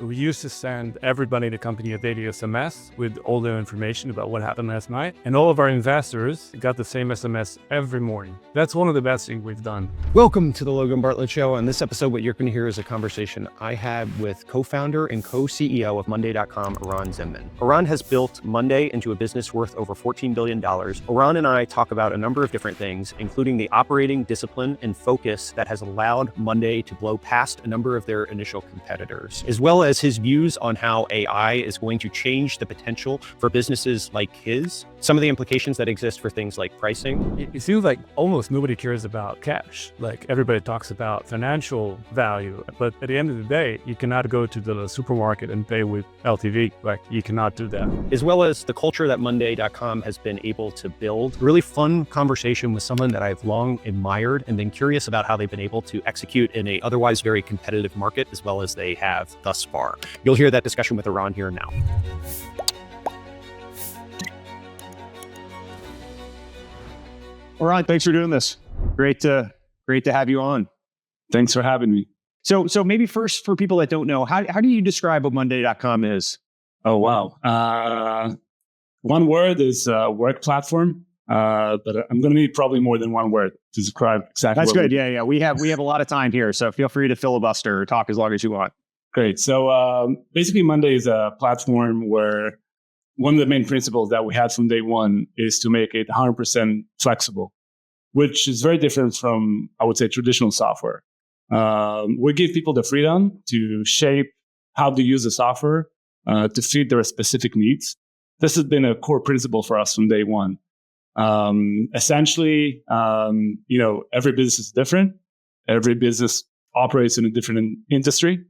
We used to send everybody in the company a daily SMS with all their information about what happened last night. And all of our investors got the same SMS every morning. That's one of the best things we've done. Welcome to the Logan Bartlett Show. On this episode, what you're going to hear is a conversation I had with co-founder and co-CEO of Monday.com, Eran Zinman. Eran has built Monday into a business worth over $14 billion. Eran and I talk about a number of different things, including the operating discipline and focus that has allowed Monday to blow past a number of their initial competitors, as well as his views on how AI is going to change the potential for businesses like his, some of the implications that exist for things like pricing. It feels like almost nobody cares about cash. Like everybody talks about financial value, but at the end of the day, you cannot go to the supermarket and pay with LTV. Like you cannot do that. As well as the culture that Monday.com has been able to build. Really fun conversation with someone that I've long admired and been curious about how they've been able to execute in a otherwise very competitive market as well as they have thus far. You'll hear that discussion with Eran here now. Eran, thanks for doing this. Great to have you on. Thanks for having me. So maybe first, for people that don't know, how do you describe what Monday.com is? Oh, wow. One word is work platform, but I'm going to need probably more than one word to describe exactly. That's good. Yeah. We have a lot of time here, so feel free to filibuster or talk as long as you want. Great. So basically, Monday is a platform where one of the main principles that we had from day one is to make it 100% flexible, which is very different from, I would say, traditional software. We give people the freedom to shape how to use the software to fit their specific needs. This has been a core principle for us from day one. Essentially, every business is different. Every business operates in a different industry.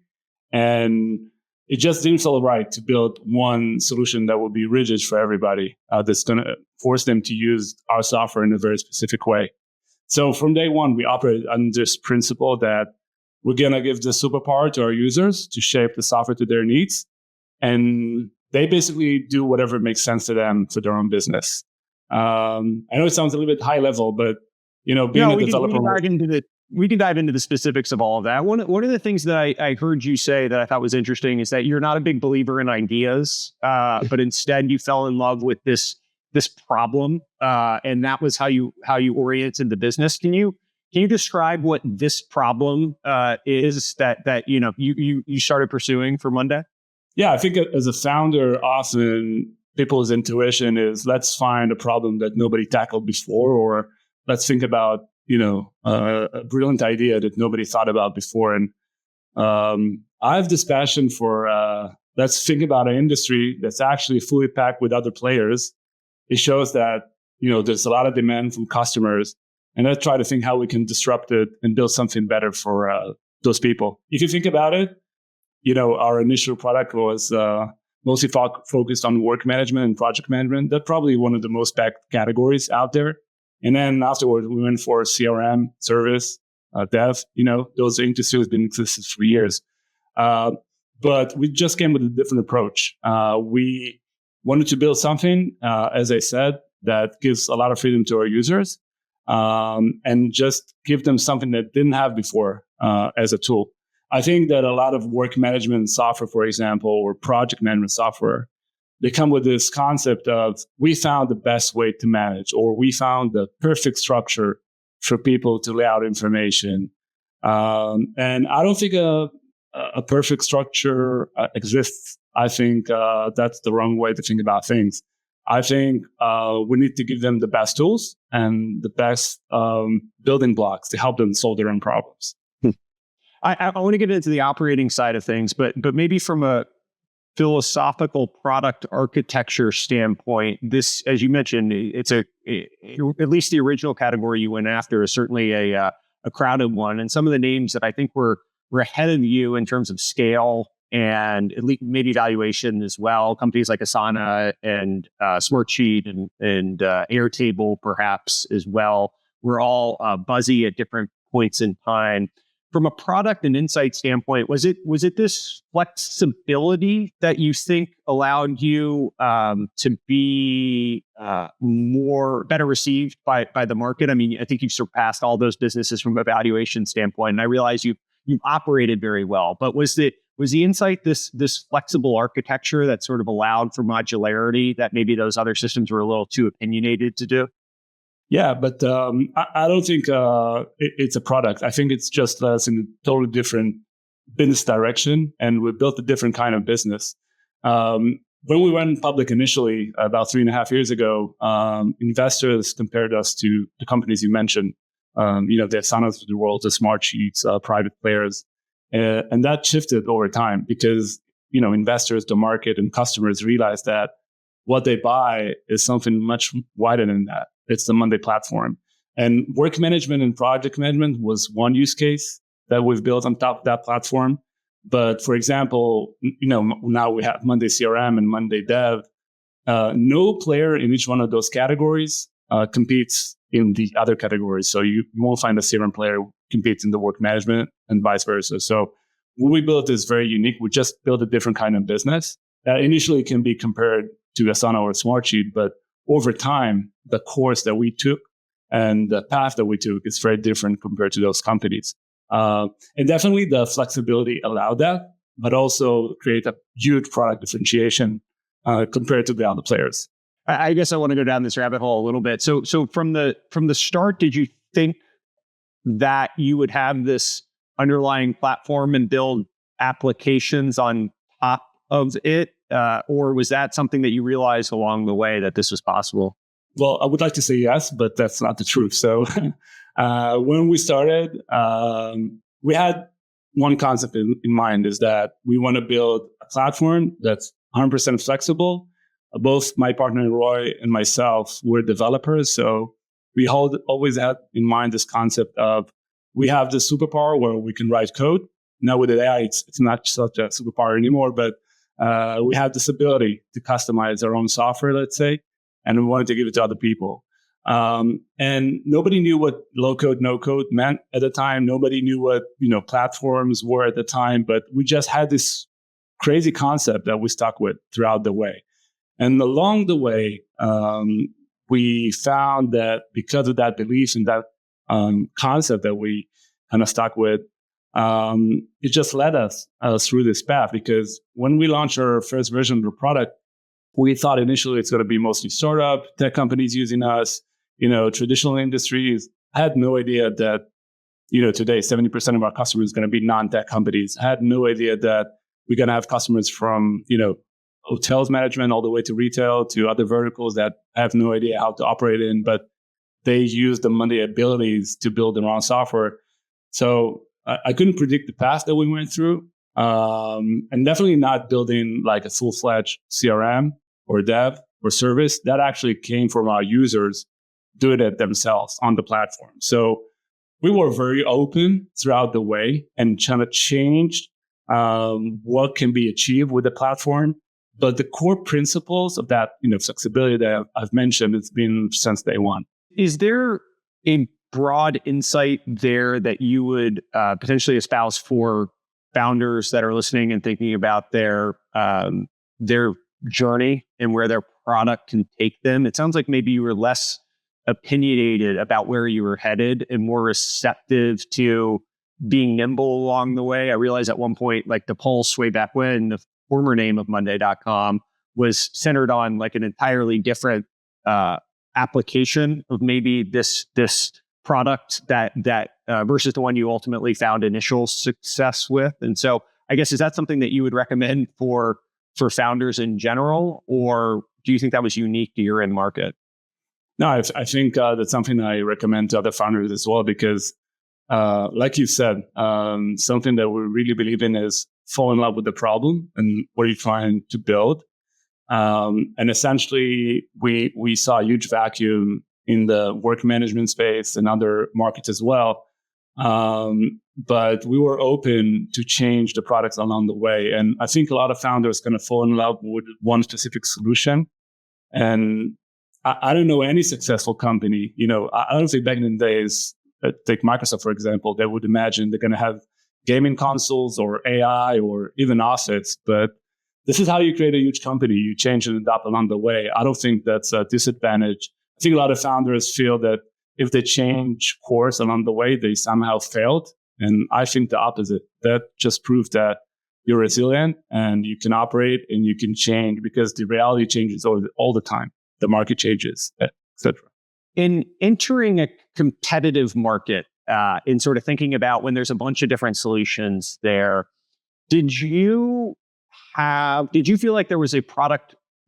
And it just didn't feel right to build one solution that will be rigid for everybody, that's going to force them to use our software in a very specific way. So from day one, we operated on this principle that we're going to give the superpower to our users to shape the software to their needs. And they basically do whatever makes sense to them for their own business. I know it sounds a little bit high level, but being a developer. We can dive into the specifics of all of that. One of the things that I heard you say that I thought was interesting is that you're not a big believer in ideas, but instead you fell in love with this problem, and that was how you oriented the business. Can you describe what this problem is that you started pursuing for Monday? Yeah, I think as a founder, often people's intuition is let's find a problem that nobody tackled before, or let's think about a brilliant idea that nobody thought about before. And I have this passion for let's think about an industry that's actually fully packed with other players. It shows that there's a lot of demand from customers, and let's try to think how we can disrupt it and build something better for those people. If you think about it, our initial product was mostly focused on work management and project management. That's probably one of the most packed categories out there. And then afterwards, we went for CRM, service, dev. Those industries have been existed for years. But we just came with a different approach. We wanted to build something, as I said, that gives a lot of freedom to our users, and just give them something that didn't have before as a tool. I think that a lot of work management software, for example, or project management software, they come with this concept of we found the best way to manage, or we found the perfect structure for people to lay out information. And I don't think a perfect structure exists. I think that's the wrong way to think about things. I think we need to give them the best tools and the best building blocks to help them solve their own problems. I want to get into the operating side of things, but maybe from a philosophical product architecture standpoint, this, as you mentioned, it's at least the original category you went after is certainly a crowded one. And some of the names that I think were ahead of you in terms of scale and at least maybe valuation as well, companies like Asana and Smartsheet and Airtable perhaps as well, were all buzzy at different points in time. From a product and insight standpoint, was it this flexibility that you think allowed you to be better received by the market? I mean, I think you've surpassed all those businesses from a valuation standpoint, and I realize you've operated very well. But was Was the insight this flexible architecture that sort of allowed for modularity that maybe those other systems were a little too opinionated to do? Yeah, but I don't think it's a product. I think it's just us in a totally different business direction, and we built a different kind of business. When we went public initially, about 3.5 years ago, investors compared us to the companies you mentioned, the Asanas of the world, the Smartsheets, private players. And that shifted over time because, investors, the market, and customers realized that what they buy is something much wider than that. It's the Monday platform. And work management and project management was one use case that we've built on top of that platform. But for example, now we have Monday CRM and Monday Dev. No player in each one of those categories competes in the other categories. So you won't find a CRM player who competes in the work management and vice versa. So what we built is very unique. We just built a different kind of business that initially can be compared to Asana or Smartsheet, but over time, the course that we took and the path that we took is very different compared to those companies. And definitely the flexibility allowed that, but also create a huge product differentiation compared to the other players. I guess I want to go down this rabbit hole a little bit. So from the start, did you think that you would have this underlying platform and build applications on top of it? Or was that something that you realized along the way that this was possible? Well, I would like to say yes, but that's not the truth. So when we started, we had one concept in mind, is that we want to build a platform that's 100% flexible. Both my partner Roy and myself were developers. So we always had in mind this concept of we have this superpower where we can write code. Now with AI, it's not such a superpower anymore, but we have this ability to customize our own software, let's say, and we wanted to give it to other people. And nobody knew what low code, no code meant at the time. Nobody knew what, platforms were at the time, but we just had this crazy concept that we stuck with throughout the way. And along the way, we found that because of that belief and that concept that we kind of stuck with, it just led us through this path. Because when we launched our first version of the product, we thought initially it's going to be mostly startup tech companies using us, traditional industries. I had no idea that, today 70% of our customers is going to be non-tech companies. I had no idea that we're going to have customers from, hotels management all the way to retail to other verticals that I have no idea how to operate in, but they use the Monday abilities to build their own software. So I couldn't predict the path that we went through, and definitely not building like a full-fledged CRM or dev or service. That actually came from our users doing it themselves on the platform. So we were very open throughout the way and trying to change what can be achieved with the platform. But the core principles of that, flexibility that I've mentioned, it's been since day one. Is there a broad insight there that you would potentially espouse for founders that are listening and thinking about their journey and where their product can take them? It sounds like maybe you were less opinionated about where you were headed and more receptive to being nimble along the way. I realized at one point, like the Pulse way back when, the former name of Monday.com was centered on like an entirely different application of maybe this product that versus the one you ultimately found initial success with. And so I guess, is that something that you would recommend for founders in general, or do you think that was unique to your end market? No, I think that's something I recommend to other founders as well, because like you said, something that we really believe in is fall in love with the problem and what you're trying to build. And essentially, we saw a huge vacuum in the work management space and other markets as well. But we were open to change the products along the way. And I think a lot of founders kind of fall in love with one specific solution. And I don't know any successful company. I don't think back in the days, take Microsoft, for example, they would imagine they're going to have gaming consoles or AI or even Office. But this is how you create a huge company. You change it up along the way. I don't think that's a disadvantage. I think a lot of founders feel that if they change course along the way, they somehow failed. And I think the opposite. That just proved that, you're resilient and you can operate and you can change because the reality changes all the time. The market changes, etc. In entering a competitive market, in sort of thinking about when there's a bunch of different solutions there, did you feel like there was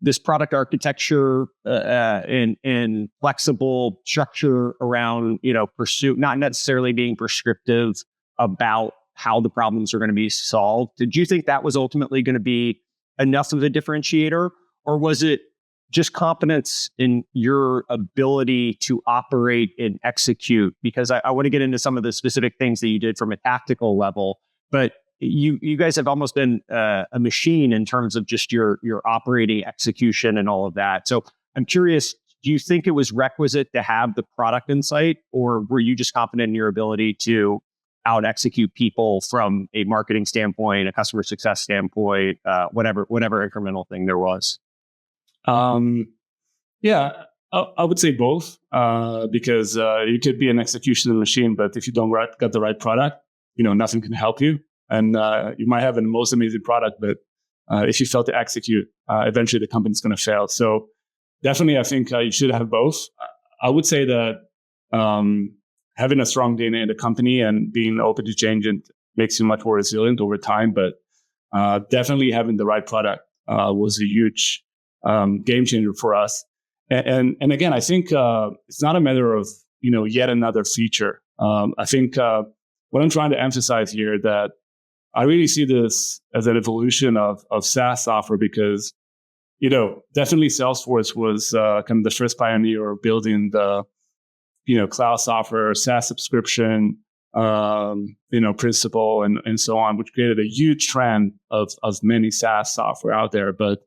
this product architecture and flexible structure around, pursuit, not necessarily being prescriptive about how the problems are going to be solved? Did you think that was ultimately going to be enough of a differentiator, or was it just confidence in your ability to operate and execute? Because I want to get into some of the specific things that you did from a tactical level, but you guys have almost been a machine in terms of just your operating execution and all of that. So I'm curious, do you think it was requisite to have the product insight, or were you just confident in your ability to out execute people from a marketing standpoint, a customer success standpoint, whatever incremental thing there was? Yeah, I would say both, because you could be an execution machine, but if you don't got the right product, nothing can help you. And you might have the most amazing product, but if you fail to execute, eventually the company's going to fail. So definitely, I think you should have both. I would say that having a strong DNA in the company and being open to change makes you much more resilient over time. But definitely having the right product was a huge game changer for us. And again, I think it's not a matter of yet another feature. I think what I'm trying to emphasize here that I really see this as an evolution of SaaS software because definitely Salesforce was kind of the first pioneer of building the cloud software, SaaS subscription, principle and so on, which created a huge trend of many SaaS software out there. But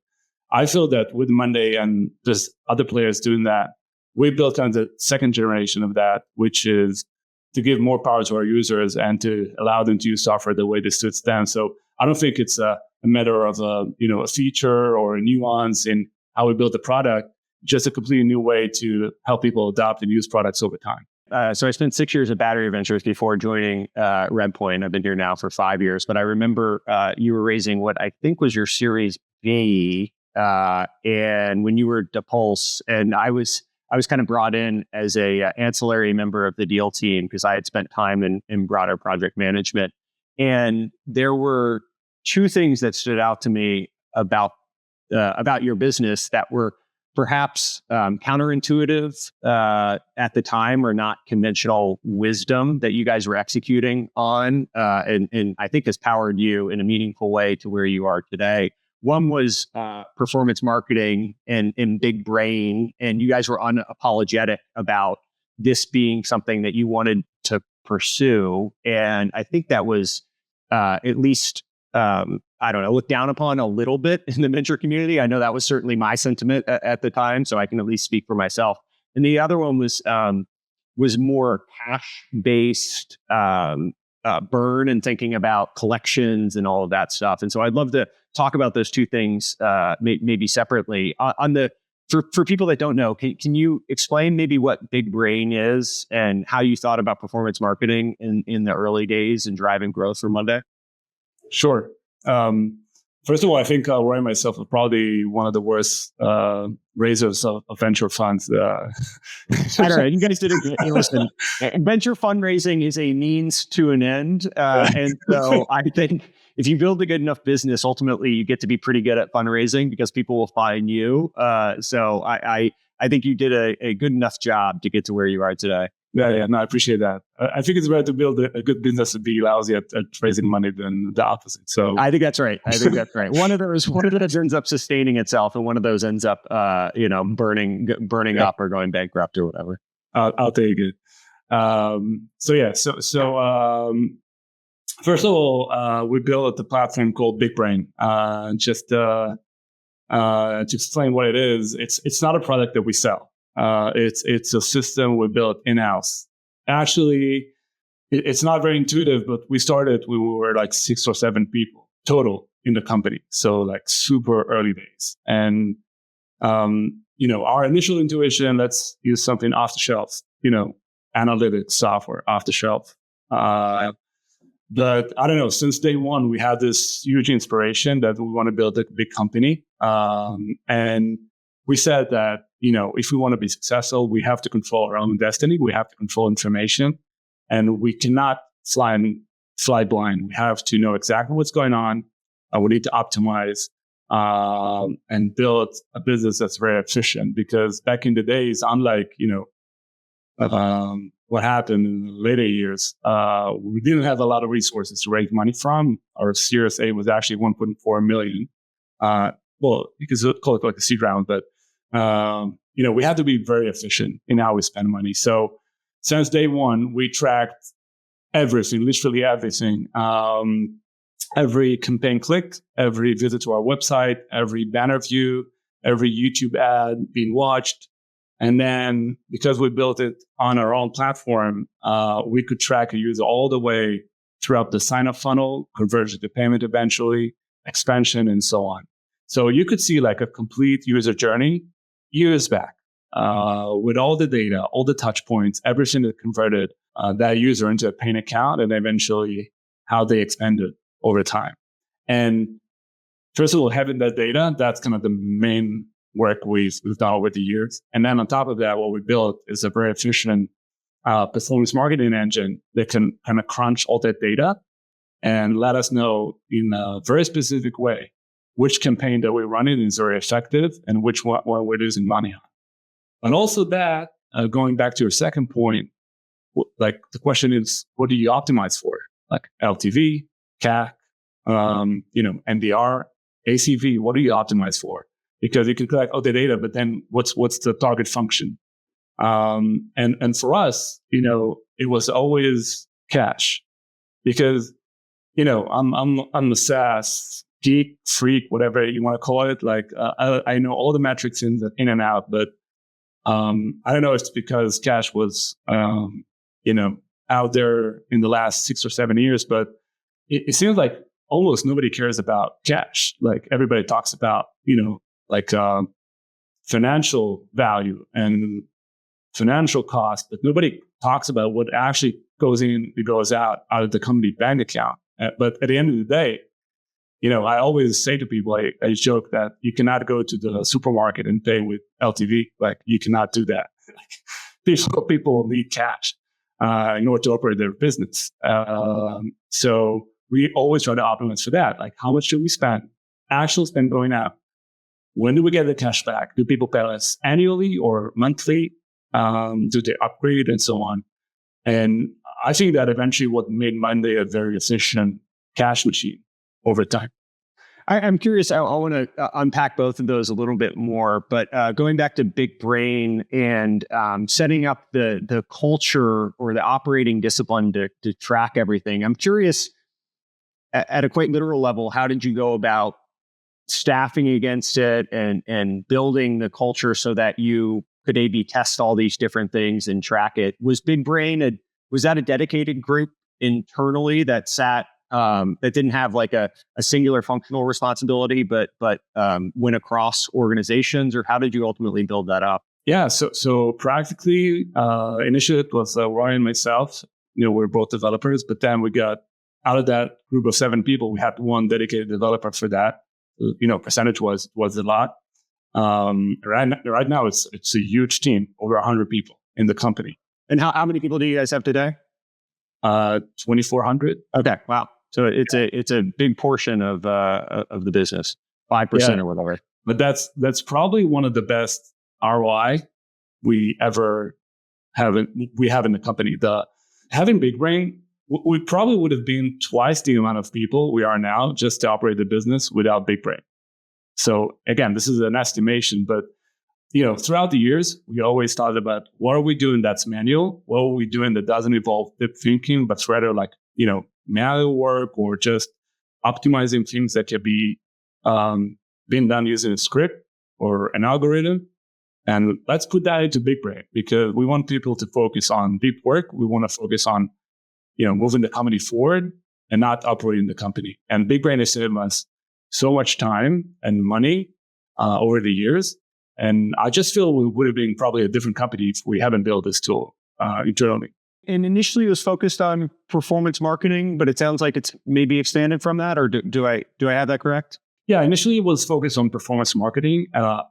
I feel that with Monday and there's other players doing that, we built kind of the second generation of that, which is to give more power to our users and to allow them to use software the way that suits them. So I don't think it's a matter of a feature or a nuance in how we build the product, just a completely new way to help people adopt and use products over time. So I spent 6 years at Battery Ventures before joining Redpoint. I've been here now for 5 years, but I remember you were raising what I think was your Series B, and when you were at DePulse, and I was kind of brought in as a ancillary member of the deal team because I had spent time in broader project management. And there were two things that stood out to me about your business that were perhaps counterintuitive at the time, or not conventional wisdom that you guys were executing on, and I think has powered you in a meaningful way to where you are today. One was performance marketing and big brain, and you guys were unapologetic about this being something that you wanted to pursue. And I think that was at least, looked down upon a little bit in the venture community. I know that was certainly my sentiment at the time, so I can at least speak for myself. And the other one was more cash-based burn and thinking about collections and all of that stuff. And so I'd love to talk about those two things maybe separately. For people that don't know, can you explain maybe what Big Brain is and how you thought about performance marketing in the early days and driving growth for Monday? Sure. First of all, I think Roy and myself are probably one of the worst raisers of venture funds. I don't know. You guys did a good. Listen, venture fundraising is a means to an end, and so I think if you build a good enough business, ultimately you get to be pretty good at fundraising because people will find you. So I think you did a good enough job to get to where you are today. Yeah, no, I appreciate that. I think it's better to build a good business and be lousy at raising money than the opposite. So I think that's right. One of those ends up sustaining itself, and one of those ends up, burning up or going bankrupt or whatever. I'll take it. First of all, we built a platform called Big Brain. Just to explain what it is, it's not a product that we sell. It's a system we built in-house. Actually, it's not very intuitive, but we were like 6 or 7 people total in the company. So like super early days. And, our initial intuition, let's use something off the shelf, analytics software off the shelf. But I don't know, since day one, we had this huge inspiration that we want to build a big company. And we said that, if we want to be successful, we have to control our own destiny. We have to control information, and we cannot fly blind. We have to know exactly what's going on. We need to optimize and build a business that's very efficient, because back in the days, unlike, what happened in the later years, we didn't have a lot of resources to raise money from. Our Series A was actually 1.4 million. Well, you could call it like a seed round, but, we had to be very efficient in how we spend money. So since day one, we tracked everything, literally everything. Every campaign click, every visit to our website, every banner view, every YouTube ad being watched. And then because we built it on our own platform, we could track a user all the way throughout the sign-up funnel, conversion to payment eventually, expansion, and so on. So you could see like a complete user journey years back with all the data, all the touch points, everything that converted that user into a paying account, and eventually how they expanded over time. And first of all, having that data, that's kind of the main work we've done over the years. And then on top of that, what we built is a very efficient performance marketing engine that can kind of crunch all that data and let us know in a very specific way which campaign that we're running is very effective and which one we're losing money on. And also that, going back to your second point, like the question is, what do you optimize for? Like LTV, CAC, NDR, ACV, what do you optimize for? Because you can collect all the data, but then what's the target function? And for us, it was always cash, because, I'm a SaaS geek, freak, whatever you want to call it. Like I know all the metrics in and out, but I don't know if it's because cash was, out there in the last 6 or 7 years, but it seems like almost nobody cares about cash. Like everybody talks about, financial value and financial cost, but nobody talks about what actually goes in and goes out of the company bank account. But at the end of the day, I always say to people, I joke that you cannot go to the supermarket and pay with LTV. Like you cannot do that. People need cash in order to operate their business. So we always try to optimize for that. Like how much should we spend? Actual spend going out. When do we get the cash back? Do people pay us annually or monthly? Do they upgrade and so on? And I think that eventually what made Monday a very efficient cash machine over time. I'm curious. I want to unpack both of those a little bit more, but going back to Big Brain and setting up the culture or the operating discipline to track everything. I'm curious, at a quite literal level, how did you go about staffing against it and building the culture so that you could A/B test all these different things and track it? Was Big Brain was that a dedicated group internally that sat that didn't have like a singular functional responsibility, but went across organizations, or how did you ultimately build that up? Yeah, so practically, initially it was Roy and myself. We're both developers, but then we got out of that group of 7 people, we had one dedicated developer for that. Percentage was a lot. Right now it's a huge team, over 100 people in the company. And how many people do you guys have today? 2,400. Okay, wow. So it's a big portion of the business, 5% or whatever. But that's probably one of the best ROI we ever have in the company. Having Big Brain, we probably would have been twice the amount of people we are now just to operate the business without Big Brain. So again, this is an estimation, but throughout the years, we always thought about what are we doing that's manual? What are we doing that doesn't involve deep thinking, but rather like, manual work or just optimizing things that can be being done using a script or an algorithm. And let's put that into Big Brain, because we want people to focus on deep work. We want to focus on, moving the company forward and not operating the company. And Big Brain has saved us so much time and money over the years. And I just feel we would have been probably a different company if we haven't built this tool internally. And initially it was focused on performance marketing, but it sounds like it's maybe expanded from that, or do I have that correct? Yeah, initially it was focused on performance marketing.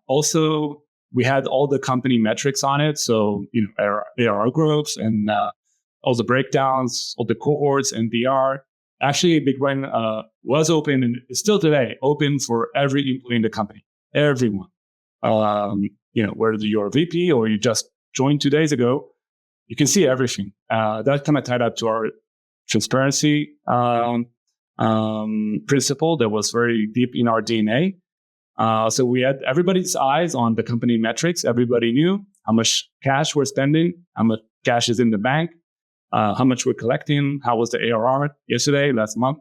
Also, we had all the company metrics on it. So, ARR growth and all the breakdowns, all the cohorts and DR. Actually, BigBrain was open and is still today open for every employee in the company, everyone. Whether you're a VP or you just joined 2 days ago, you can see everything. That kind of tied up to our transparency principle that was very deep in our DNA. So we had everybody's eyes on the company metrics. Everybody knew how much cash we're spending, how much cash is in the bank, how much we're collecting, how was the ARR yesterday, last month.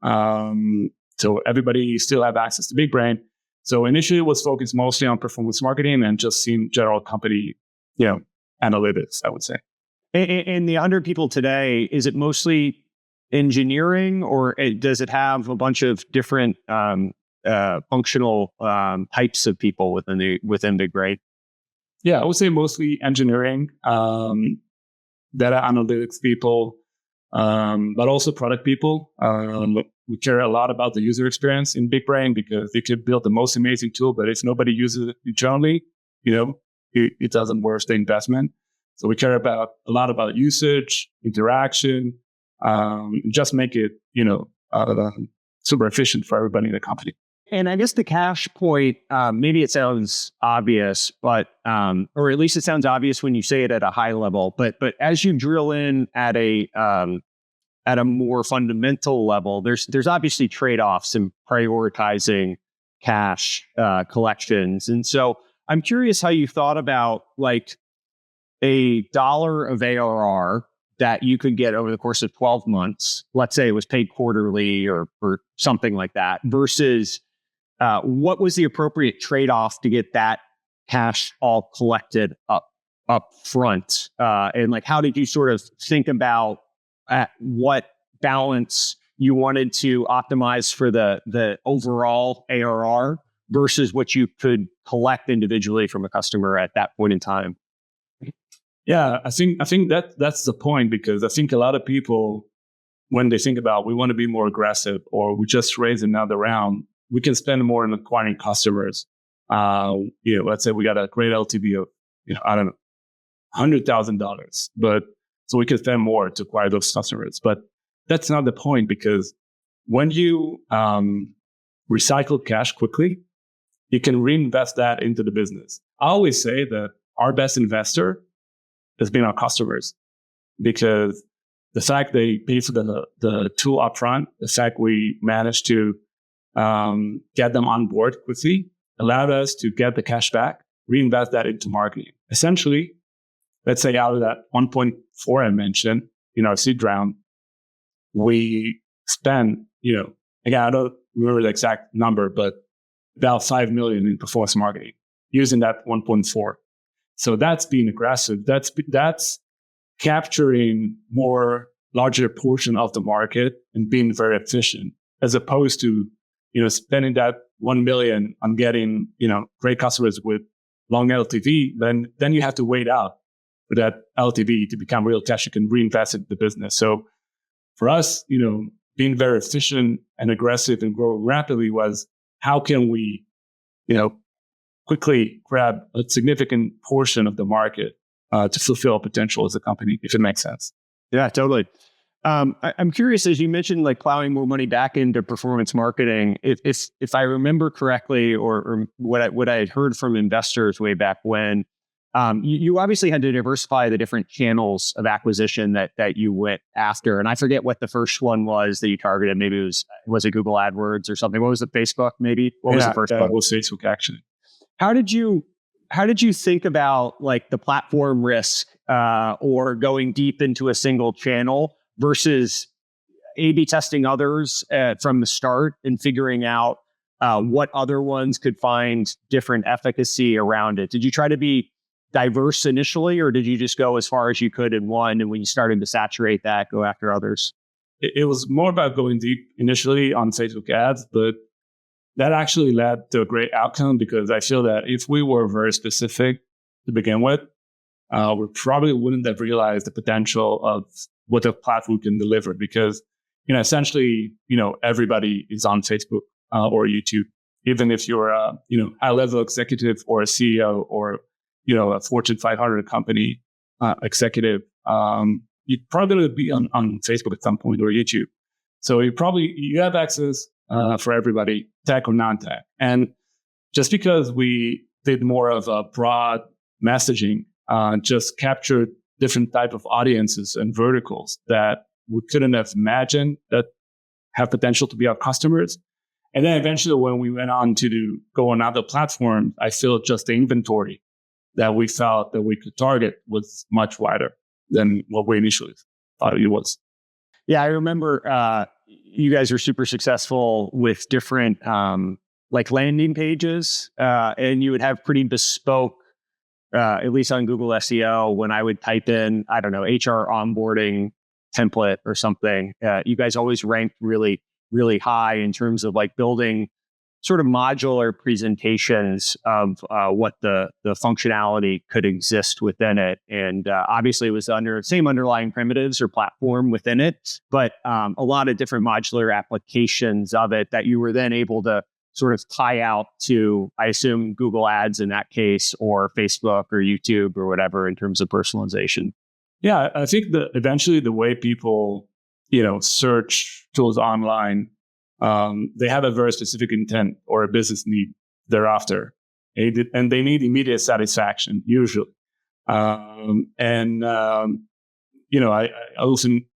So everybody still have access to BigBrain. So initially it was focused mostly on performance marketing and just seeing general company, analytics, I would say. And the 100 people today, is it mostly engineering, or does it have a bunch of different functional types of people within BigBrain? Yeah, I would say mostly engineering, data analytics people, but also product people. We care a lot about the user experience in BigBrain because they could build the most amazing tool, but if nobody uses it internally, it doesn't worth the investment. So we care a lot about usage, interaction, just make it, super efficient for everybody in the company. And I guess the cash point, maybe it sounds obvious, but or at least it sounds obvious when you say it at a high level. But as you drill in at a more fundamental level, there's obviously trade-offs in prioritizing cash collections. And so I'm curious how you thought about like $1 of ARR that you could get over the course of 12 months. Let's say it was paid quarterly or something like that, versus what was the appropriate trade-off to get that cash all collected up front? And like, how did you sort of think about what balance you wanted to optimize for the overall ARR versus what you could collect individually from a customer at that point in time? Yeah, I think that's the point, because I think a lot of people, when they think about we want to be more aggressive or we just raise another round, we can spend more on acquiring customers. Let's say we got a great LTV of, $100,000, but so we can spend more to acquire those customers. But that's not the point, because when you recycle cash quickly, you can reinvest that into the business. I always say that our best investor has been our customers, because the fact they pay for the tool upfront, the fact we managed to get them on board quickly, allowed us to get the cash back, reinvest that into marketing. Essentially, let's say out of that 1.4 I mentioned in our seed round, we spent, again, I don't remember the exact number, but about 5 million in performance marketing using that 1.4. So that's being aggressive. That's capturing larger portion of the market and being very efficient, as opposed to, spending that 1 million on getting, great customers with long LTV. Then you have to wait out for that LTV to become real cash you can reinvest in the business. So for us, being very efficient and aggressive and growing rapidly was, how can we, quickly grab a significant portion of the market to fulfill potential as a company, if it makes sense. Yeah, totally. I'm curious, as you mentioned, like plowing more money back into performance marketing. If I remember correctly, or what I had heard from investors way back when, you obviously had to diversify the different channels of acquisition that you went after. And I forget what the first one was that you targeted. Maybe it was it Google AdWords or something? What was it, Facebook? Maybe what was the first one? It was Facebook, actually. How did you think about like the platform risk or going deep into a single channel versus A/B testing others from the start and figuring out what other ones could find different efficacy around it? Did you try to be diverse initially, or did you just go as far as you could in one, and when you started to saturate that, go after others? It was more about going deep initially on Facebook ads, but that actually led to a great outcome, because I feel that if we were very specific to begin with, we probably wouldn't have realized the potential of what the platform can deliver, because, essentially, everybody is on Facebook or YouTube. Even if you're a, high-level executive or a CEO or, a Fortune 500 company executive, you're probably going to be on Facebook at some point or YouTube. So you have access for everybody, tech or non-tech. And just because we did more of a broad messaging, just captured different type of audiences and verticals that we couldn't have imagined that have potential to be our customers. And then eventually when we went on to go on other platforms, I feel just the inventory that we felt that we could target was much wider than what we initially thought it was. Yeah, I remember you guys are super successful with different like landing pages, and you would have pretty bespoke, at least on Google SEO, when I would type in, I don't know, HR onboarding template or something, you guys always ranked really, really high in terms of like building sort of modular presentations of what the functionality could exist within it. And obviously it was under same underlying primitives or platform within it, but a lot of different modular applications of it that you were then able to sort of tie out to, I assume, Google Ads in that case, or Facebook or YouTube or whatever in terms of personalization. Yeah, I think that eventually the way people, search tools online, they have a very specific intent or a business need thereafter, and they need immediate satisfaction usually. I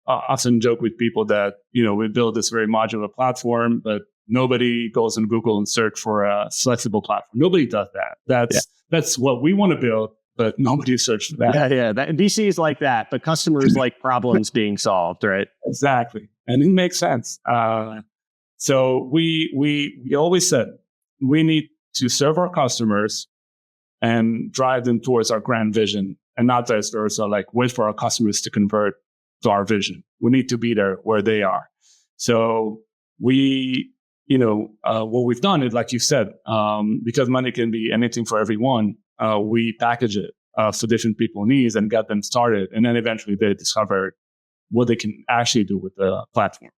often joke with people that we build this very modular platform, but nobody goes on Google and search for a flexible platform. Nobody does that. That's what we want to build, but nobody searched for that. Yeah. VC is like that, but customers like problems being solved, right? Exactly, and it makes sense. So we always said we need to serve our customers and drive them towards our grand vision, and not vice versa, like wait for our customers to convert to our vision. We need to be there where they are. So what we've done is, like you said, because money can be anything for everyone, we package it for different people's needs and get them started. And then eventually they discover what they can actually do with the platform.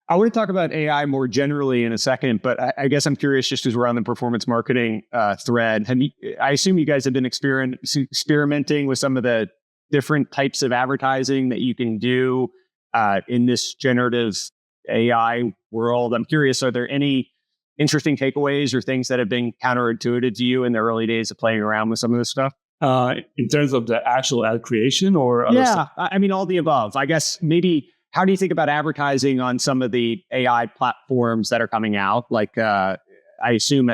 I want to talk about AI more generally in a second, but I guess I'm curious, just because we're on the performance marketing thread. I assume you guys have been experimenting with some of the different types of advertising that you can do in this generative AI world. I'm curious, are there any interesting takeaways or things that have been counterintuitive to you in the early days of playing around with some of this stuff? In terms of the actual ad creation or other stuff? I mean, all the above. I guess maybe, how do you think about advertising on some of the AI platforms that are coming out? Like, I assume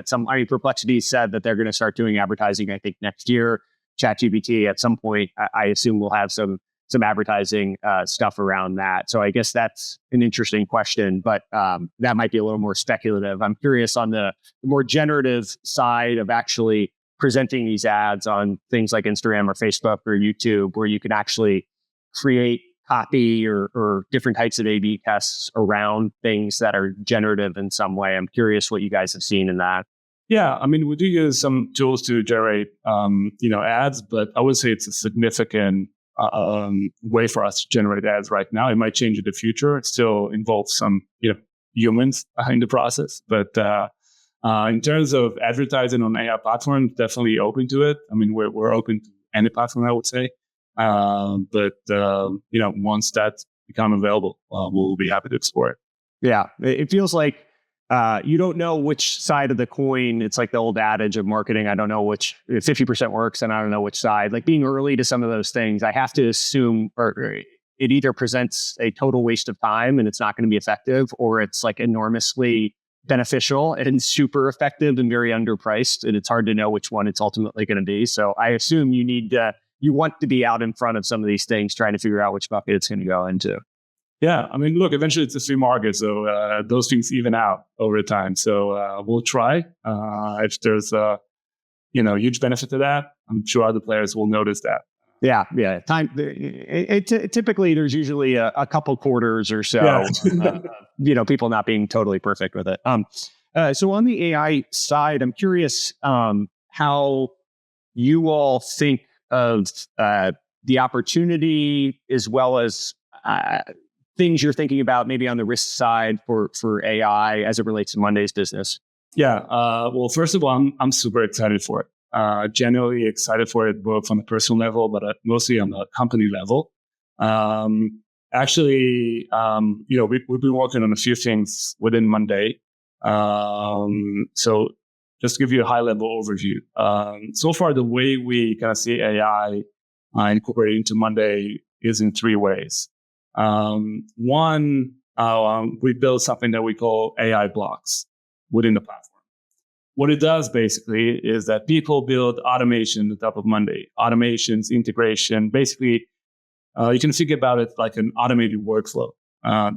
Perplexity said that they're going to start doing advertising, I think, next year. ChatGPT at some point, I assume will have some advertising stuff around that. So I guess that's an interesting question, but that might be a little more speculative. I'm curious on the more generative side of actually presenting these ads on things like Instagram or Facebook or YouTube, where you can actually create copy or different types of A/B tests around things that are generative in some way. I'm curious what you guys have seen in that. Yeah, I mean, we do use some tools to generate, ads, but I would say it's a significant way for us to generate ads right now. It might change in the future. It still involves some, humans in the process. But in terms of advertising on AI platforms, definitely open to it. I mean, we're open to any platform, I would say. But once that's become available, we'll be happy to explore it. Yeah, it feels like you don't know which side of the coin. It's like the old adage of marketing. I don't know which 50% works, and I don't know which side. Like being early to some of those things, I have to assume, or it either presents a total waste of time and it's not going to be effective, or it's like enormously beneficial and super effective and very underpriced, and it's hard to know which one it's ultimately going to be. So I assume you want to be out in front of some of these things, trying to figure out which bucket it's going to go into. Yeah, I mean, look, eventually it's a free market, so those things even out over time. So we'll try. If there's a huge benefit to that, I'm sure other players will notice that. Yeah. Time. Typically, there's usually a couple quarters or so. Yeah. People not being totally perfect with it. So on the AI side, I'm curious how you all think of the opportunity as well as things you're thinking about maybe on the risk side for AI as it relates to Monday's business? Yeah. Well, first of all, I'm super excited for it. Genuinely excited for it, both on a personal level, but mostly on the company level. We've been working on a few things within Monday. So just to give you a high level overview. So far, the way we kind of see AI incorporated into Monday is in three ways. One, we built something that we call AI blocks within the platform. What it does basically is that people build automation on top of Monday. Automations, integration, basically, you can think about it like an automated workflow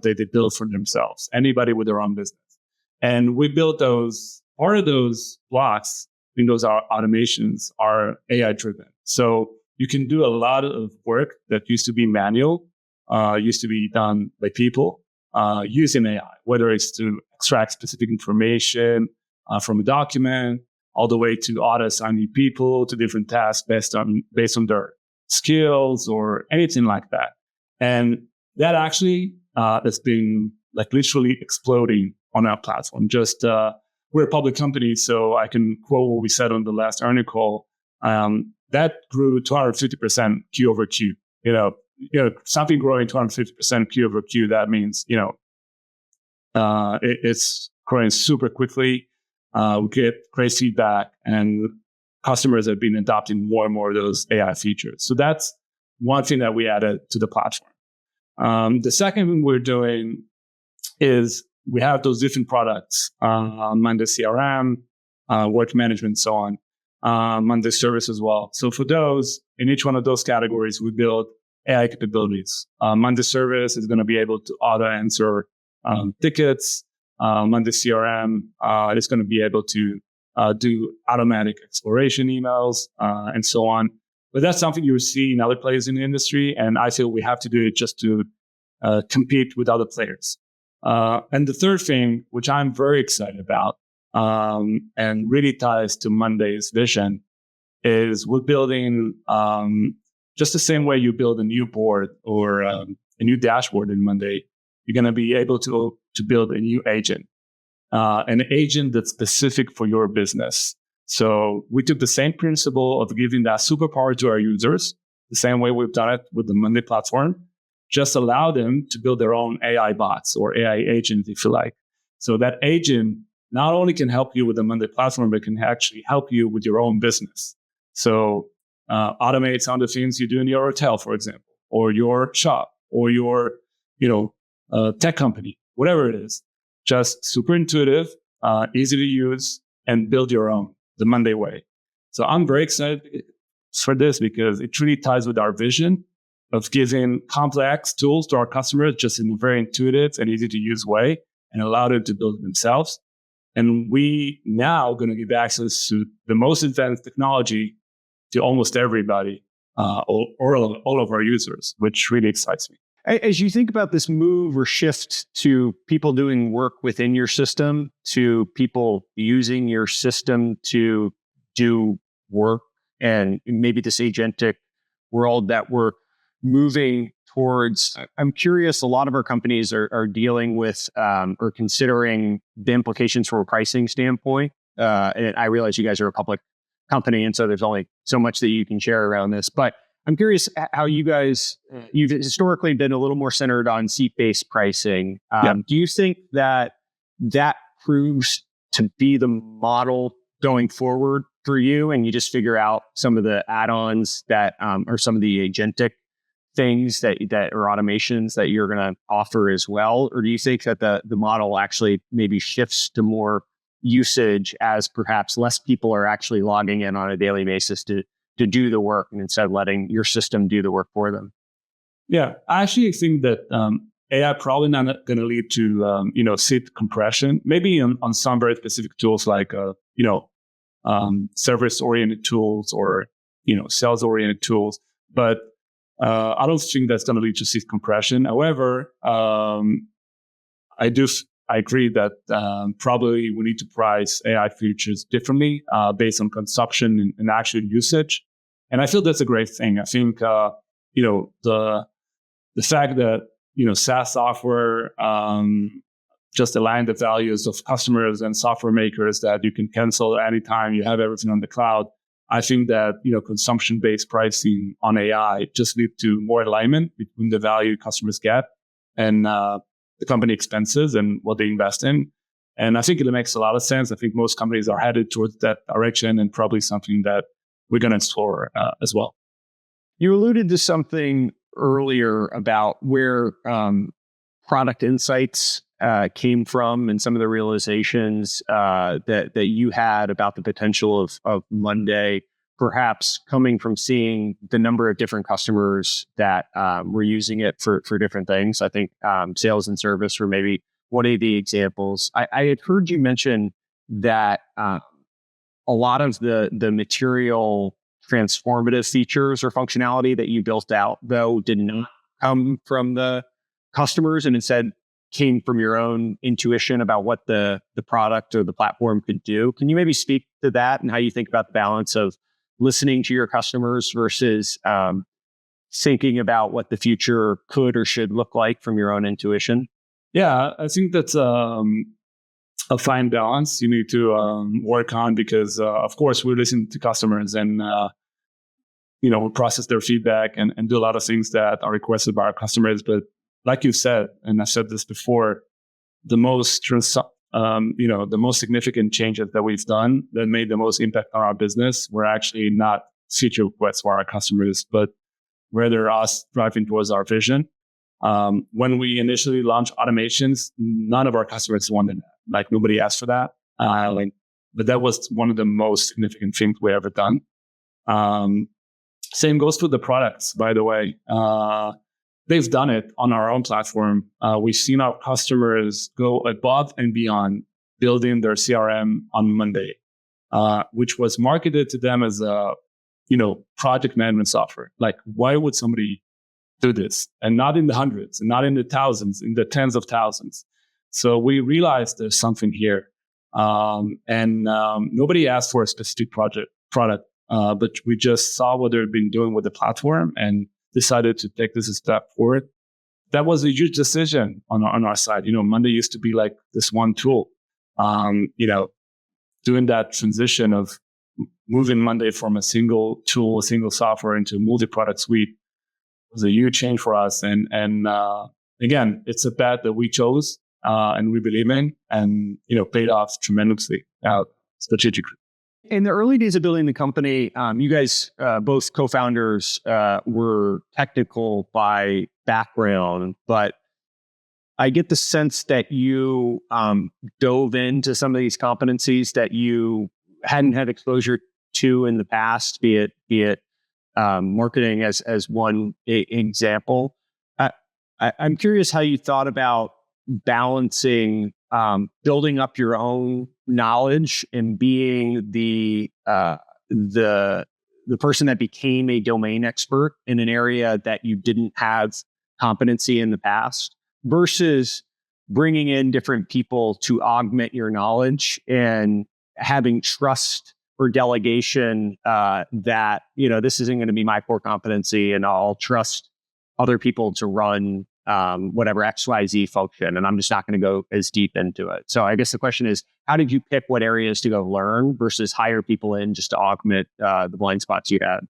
they build for themselves, anybody with their own business. And we built those, part of those blocks, in those automations are AI driven. So you can do a lot of work that used to be manual, used to be done by people using AI, whether it's to extract specific information from a document, all the way to auto-assigning people to different tasks based on their skills or anything like that. And that actually has been like literally exploding on our platform. Just we're a public company, so I can quote what we said on the last earnings call. That grew 250% Q over Q. Something growing 250% Q over Q. That means it's growing super quickly. We get great feedback, and customers have been adopting more and more of those AI features. So that's one thing that we added to the platform. The second thing we're doing is we have those different products on Monday CRM, work management, so on, Monday service as well. So for those, in each one of those categories, we build AI capabilities. Monday service is going to be able to auto answer tickets. Monday CRM is going to be able to do automatic exploration emails and so on. But that's something you see in other players in the industry, and I feel we have to do it just to compete with other players. And the third thing, which I'm very excited about and really ties to Monday's vision, is we're building just the same way you build a new board or a new dashboard in Monday. You're going to be able to build a new agent, an agent that's specific for your business. So we took the same principle of giving that superpower to our users, the same way we've done it with the Monday platform, just allow them to build their own AI bots or AI agents, if you like. So that agent not only can help you with the Monday platform, but can actually help you with your own business. So automate some of the things you do in your hotel, for example, or your shop, or your tech company, whatever it is. Just super intuitive, easy to use, and build your own the Monday way. So I'm very excited for this because it really ties with our vision of giving complex tools to our customers just in a very intuitive and easy to use way and allow them to build it themselves. And we now going to give access to the most advanced technology to almost everybody, all of our users, which really excites me. As you think about this move or shift to people doing work within your system, to people using your system to do work, and maybe this agentic world that we're moving towards, I'm curious, a lot of our companies are dealing with or considering the implications from a pricing standpoint. And I realize you guys are a public company, and so there's only so much that you can share around this. But I'm curious how you guys, you've historically been a little more centered on seat-based pricing. Do you think that proves to be the model going forward for you, and you just figure out some of the add-ons that or some of the agentic things that or automations that you're going to offer as well? Or do you think that the model actually maybe shifts to more usage as perhaps less people are actually logging in on a daily basis to do the work, and instead letting your system do the work for them? Yeah, I actually think that AI probably not going to lead to seat compression. Maybe on some very specific tools like service-oriented tools or sales-oriented tools, but I don't think that's going to lead to seat compression. However, I agree that probably we need to price AI features differently based on consumption and actual usage. And I feel that's a great thing. I think, the fact that, SaaS software just align the values of customers and software makers, that you can cancel anytime, you have everything on the cloud. I think that, consumption-based pricing on AI just lead to more alignment between the value customers get and the company expenses and what they invest in. And I think it makes a lot of sense. I think most companies are headed towards that direction, and probably something that we're going to explore as well. You alluded to something earlier about where product insights came from and some of the realizations that you had about the potential of Monday, perhaps coming from seeing the number of different customers that were using it for different things. I think sales and service were maybe one of the examples. I had heard you mention that a lot of the material transformative features or functionality that you built out, though, did not come from the customers and instead came from your own intuition about what the product or the platform could do. Can you maybe speak to that and how you think about the balance of listening to your customers versus thinking about what the future could or should look like from your own intuition? Yeah, I think that's a fine balance you need to work on, because of course we listen to customers and we process their feedback and do a lot of things that are requested by our customers. But like you said, and I've said this before, the most significant changes that we've done that made the most impact on our business were actually not feature requests for our customers, but rather us driving towards our vision. When we initially launched automations, none of our customers wanted that. Like, nobody asked for that. But that was one of the most significant things we ever done. Same goes for the products, by the way. They've done it on our own platform. We've seen our customers go above and beyond building their CRM on Monday, which was marketed to them as a, project management software. Like, why would somebody do this? And not in the hundreds, and not in the thousands, in the tens of thousands. So we realized there's something here. And nobody asked for a specific product, but we just saw what they've been doing with the platform and decided to take this a step forward. That was a huge decision on our side. Monday used to be like this one tool. Doing that transition of moving Monday from a single tool, a single software into a multi-product suite was a huge change for us. And again, it's a bet that we chose and we believe in, and paid off tremendously strategically. In the early days of building the company, you guys, both co-founders, were technical by background, but I get the sense that you dove into some of these competencies that you hadn't had exposure to in the past, be it marketing as one example. I'm curious how you thought about balancing building up your own knowledge and being the person that became a domain expert in an area that you didn't have competency in the past, versus bringing in different people to augment your knowledge and having trust or delegation that, this isn't going to be my core competency and I'll trust other people to run whatever XYZ function, and I'm just not going to go as deep into it. So I guess the question is, how did you pick what areas to go learn versus hire people in just to augment the blind spots you had?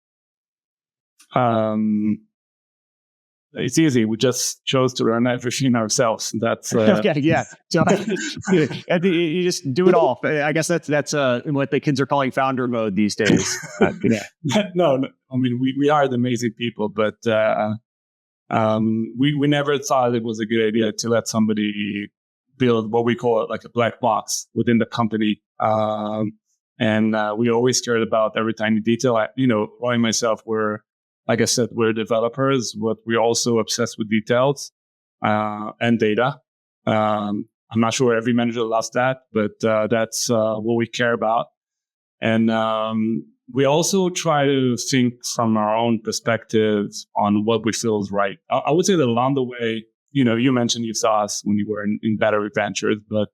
It's easy. We just chose to learn everything ourselves. That's okay, yeah. So you just do it all. I guess that's what the kids are calling founder mode these days. No. I mean, we are the amazing people, but we never thought it was a good idea to let somebody build what we call like a black box within the company. And we always cared about every tiny detail. Roy and myself were, like I said, we're developers, but we're also obsessed with details and data. I'm not sure every manager loves that, but that's what we care about. And we also try to think from our own perspective on what we feel is right. I would say that along the way, you mentioned you saw us when you were in Battery Ventures, but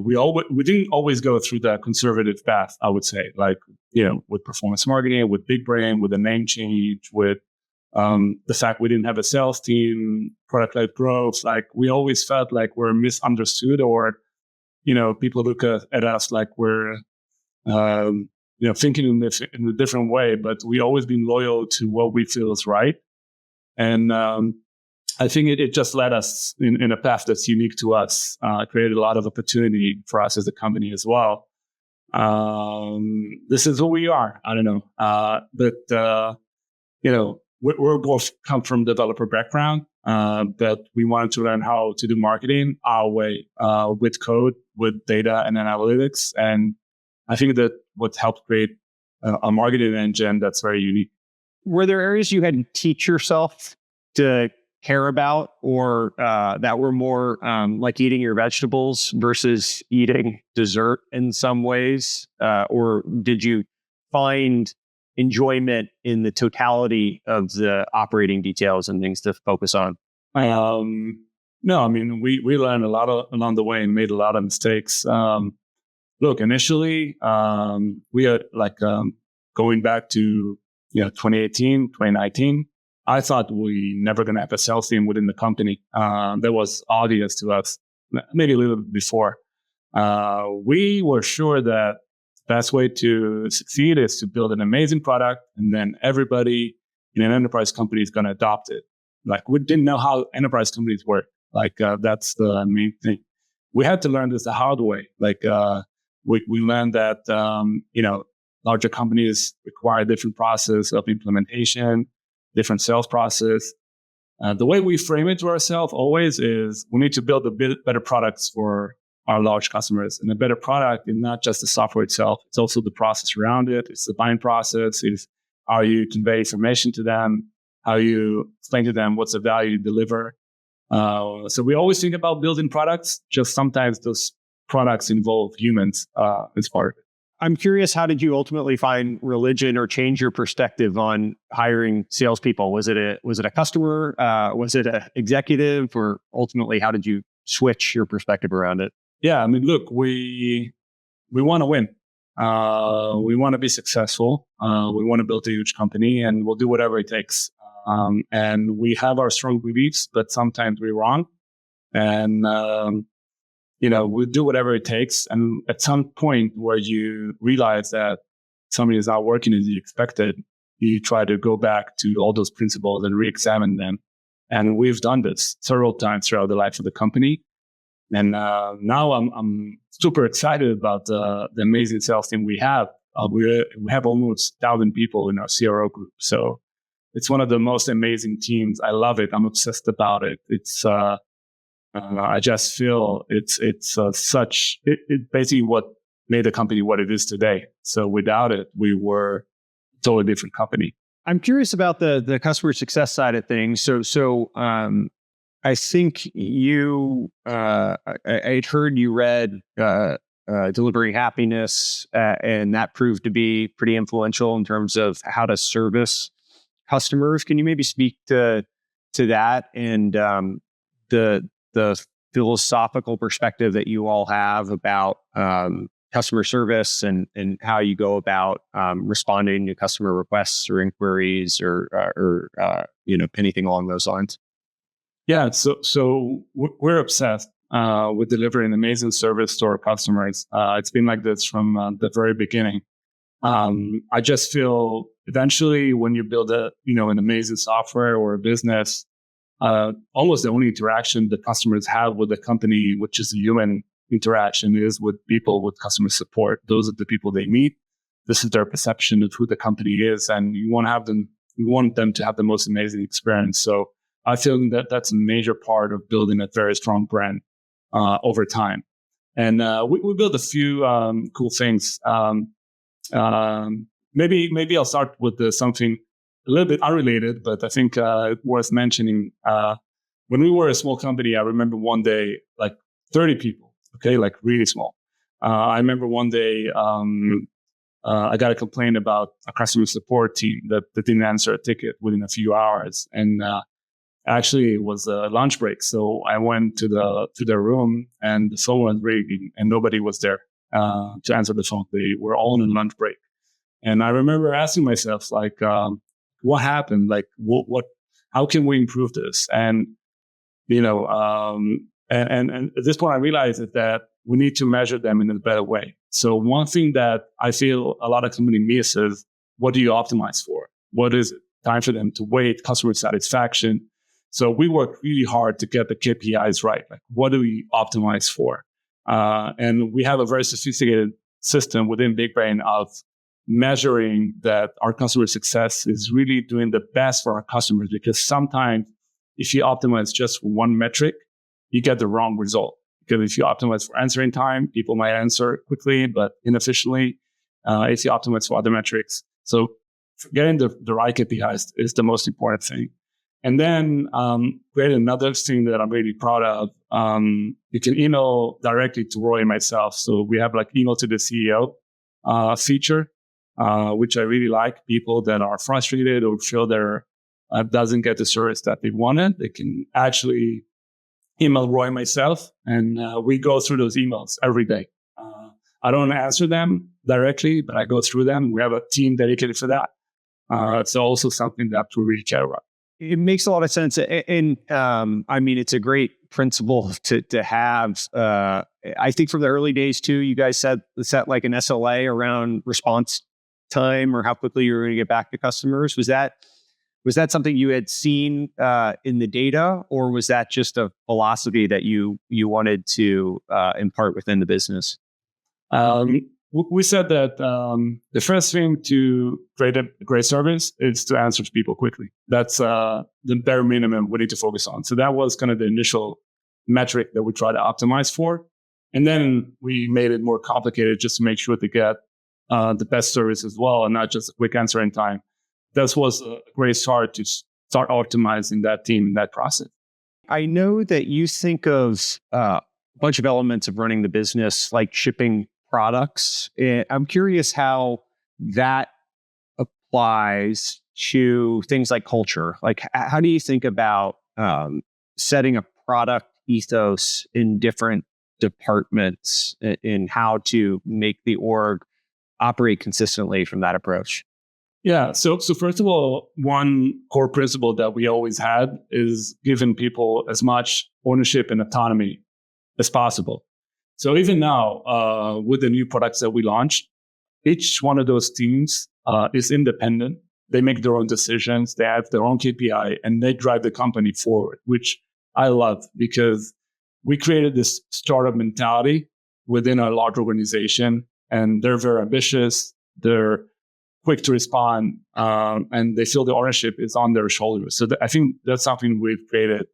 we didn't always go through the conservative path, I would say. Like, with performance marketing, with Big Brain, with the name change, with the fact we didn't have a sales team, product-led growth. Like we always felt like we're misunderstood, or people look at us like we're thinking in a different way. But we always been loyal to what we feel is right, and I think it just led us in a path that's unique to us. Created a lot of opportunity for us as a company as well. This is who we are. I don't know, but we're both come from developer background, but we wanted to learn how to do marketing our way, with code, with data and analytics. And I think that what helped create a marketing engine that's very unique. Were there areas you had to teach yourself to care about, or that were more like eating your vegetables versus eating dessert in some ways? Or did you find enjoyment in the totality of the operating details and things to focus on? No, I mean, we learned a lot along the way and made a lot of mistakes. Look, initially, we had going back to 2018, 2019, I thought we never going to have a sales team within the company. That was obvious to us, maybe a little bit before. We were sure that the best way to succeed is to build an amazing product, and then everybody in an enterprise company is going to adopt it. Like, we didn't know how enterprise companies work. Like, that's the main thing. We had to learn this the hard way. Like, we learned that, larger companies require different process of implementation, different sales process. The way we frame it to ourselves always is we need to build a bit better products for our large customers. And a better product is not just the software itself, it's also the process around it. It's the buying process, it's how you convey information to them, how you explain to them what's the value you deliver. So we always think about building products, just sometimes those products involve humans as part of it. I'm curious, how did you ultimately find religion or change your perspective on hiring salespeople? Was it a customer? Was it an executive? Or ultimately, how did you switch your perspective around it? Yeah, I mean, look, we want to win. We want to be successful. We want to build a huge company, and we'll do whatever it takes. And we have our strong beliefs, but sometimes we're wrong. And we'll do whatever it takes. And at some point where you realize that something is not working as you expected, you try to go back to all those principles and re-examine them. And we've done this several times throughout the life of the company. And now I'm super excited about the amazing sales team we have. We have almost 1,000 people in our CRO group. So it's one of the most amazing teams. I love it. I'm obsessed about it. It's I just feel it's basically what made the company what it is today. So without it, we were a totally different company. I'm curious about the customer success side of things. So I think you, I'd heard you read Delivering Happiness, and that proved to be pretty influential in terms of how to service customers. Can you maybe speak to that and the philosophical perspective that you all have about customer service and how you go about responding to customer requests or inquiries or anything along those lines? Yeah, so we're obsessed with delivering amazing service to our customers. It's been like this from the very beginning. I just feel eventually when you build an amazing software or a business, almost the only interaction the customers have with the company, which is a human interaction, is with people with customer support. Those are the people they meet. This is their perception of who the company is, and you want them to have the most amazing experience. So I feel that that's a major part of building a very strong brand over time. And we built a few cool things. Maybe I'll start with something a little bit unrelated, but I think worth mentioning. When we were a small company, I remember one day, like 30 people, okay, like really small. I remember one day I got a complaint about a customer support team that didn't answer a ticket within a few hours. And actually, it was a lunch break. So I went to their room, and the phone was ringing, and nobody was there to answer the phone. They were all on a lunch break. And I remember asking myself, like, what happened? Like, how can we improve this? And, and at this point I realized that we need to measure them in a better way. So one thing that I feel a lot of company misses, what do you optimize for? What is it? Time for them to wait, customer satisfaction. So we work really hard to get the KPIs right. Like, what do we optimize for? And we have a very sophisticated system within BigBrain of measuring that our customer success is really doing the best for our customers. Because sometimes if you optimize just for one metric, you get the wrong result. Because if you optimize for answering time, people might answer quickly but inefficiently. If you optimize for other metrics, so getting the right KPIs is the most important thing. And then create another thing that I'm really proud of. You can email directly to Roy and myself. So we have like email to the CEO feature, which I really like. People that are frustrated or feel they're doesn't get the service that they wanted, they can actually email Roy and myself, and we go through those emails every day. I don't answer them directly, but I go through them. We have a team dedicated for that. It's also something that we really care about. It makes a lot of sense. And I mean, it's a great principle to have. I think from the early days too, you guys set like an SLA around response time or how quickly you were going to get back to customers. Was that something you had seen in the data, or was that just a philosophy that you wanted to impart within the business? We said that the first thing to create a great service is to answer to people quickly. That's the bare minimum we need to focus on. So that was kind of the initial metric that we try to optimize for. And then we made it more complicated just to make sure to get the best service as well, and not just a quick answering time. That was a great start to start optimizing that team and that process. I know that you think of a bunch of elements of running the business, like shipping products. I'm curious how that applies to things like culture. Like, how do you think about setting a product ethos in different departments in how to make the org operate consistently from that approach? Yeah. So first of all, one core principle that we always had is giving people as much ownership and autonomy as possible. So even now, with the new products that we launched, each one of those teams is independent. They make their own decisions. They have their own KPI, and they drive the company forward, which I love because we created this startup mentality within a large organization, and they're very ambitious. They're quick to respond, and they feel the ownership is on their shoulders. So I think that's something we've created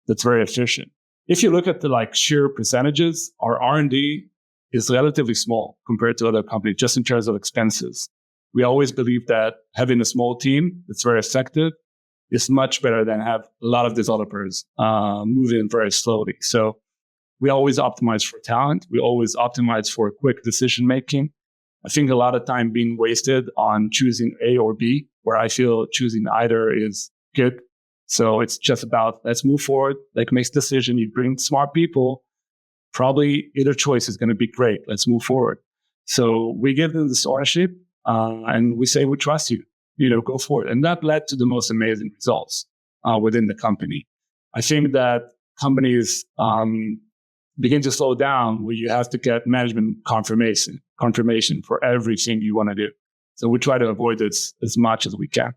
that's very efficient. If you look at the sheer percentages, our R&D is relatively small compared to other companies, just in terms of expenses. We always believe that having a small team that's very effective is much better than have a lot of developers moving very slowly. So we always optimize for talent. We always optimize for quick decision making. I think a lot of time being wasted on choosing A or B, where I feel choosing either is good. So it's just about, let's move forward, make decision. You bring smart people, probably either choice is going to be great. Let's move forward. So we give them this ownership, and we say, we trust you, go forward. And that led to the most amazing results within the company. I think that companies begin to slow down where you have to get management confirmation for everything you want to do. So we try to avoid this as much as we can.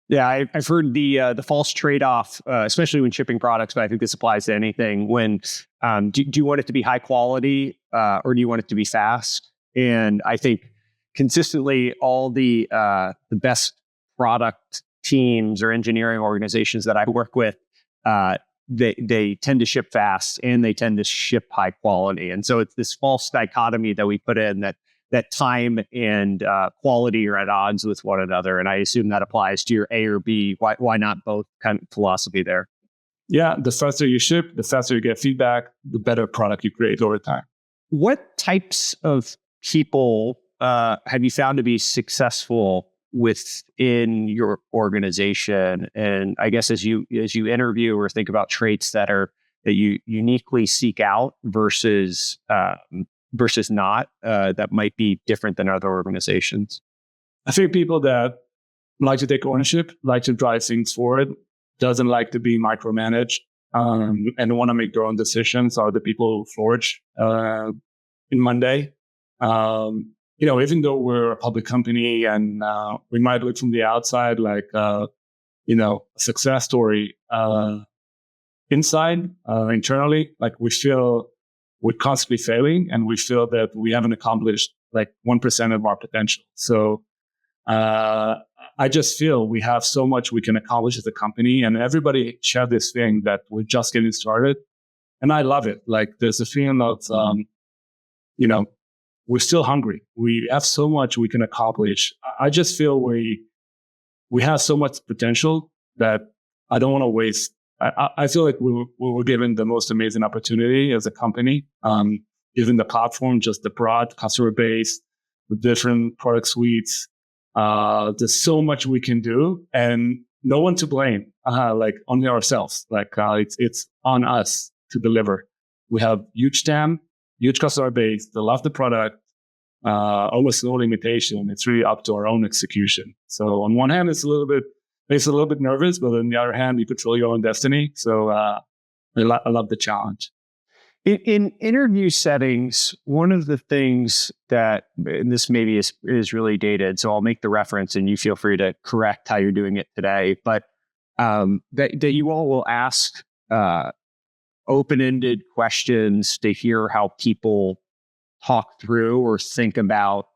Yeah, I've heard the false trade-off, especially when shipping products, but I think this applies to anything. When do you want it to be high quality or do you want it to be fast? And I think consistently all the best product teams or engineering organizations that I work with, they tend to ship fast and they tend to ship high quality. And so it's this false dichotomy that we put in that time and quality are at odds with one another. And I assume that applies to your A or B. Why not both kind of philosophy there? Yeah, the faster you ship, the faster you get feedback, the better product you create over time. What types of people have you found to be successful within your organization? And I guess as you interview or think about traits that you uniquely seek out versus not, that might be different than other organizations? I think people that like to take ownership, like to drive things forward, doesn't like to be micromanaged, and want to make their own decisions are the people who flourish in Monday. Even though we're a public company and we might look from the outside like a success story, inside, internally, like we feel we're constantly failing, and we feel that we haven't accomplished like 1% of our potential. So I just feel we have so much we can accomplish as a company, and everybody share this thing that we're just getting started. And I love it. Like there's a feeling of, we're still hungry. We have so much we can accomplish. I just feel we have so much potential that I don't want to waste. I feel like we were given the most amazing opportunity as a company, given the platform, just the broad customer base, the different product suites. There's so much we can do, and no one to blame, like only ourselves. Like it's on us to deliver. We have huge TAM, huge customer base. They love the product. Almost no limitation. It's really up to our own execution. So on one hand, makes a little bit nervous, but on the other hand, you control your own destiny. So I love the challenge. In interview settings, one of the things that, and this maybe is really dated, so I'll make the reference and you feel free to correct how you're doing it today, but that you all will ask open-ended questions to hear how people talk through or think about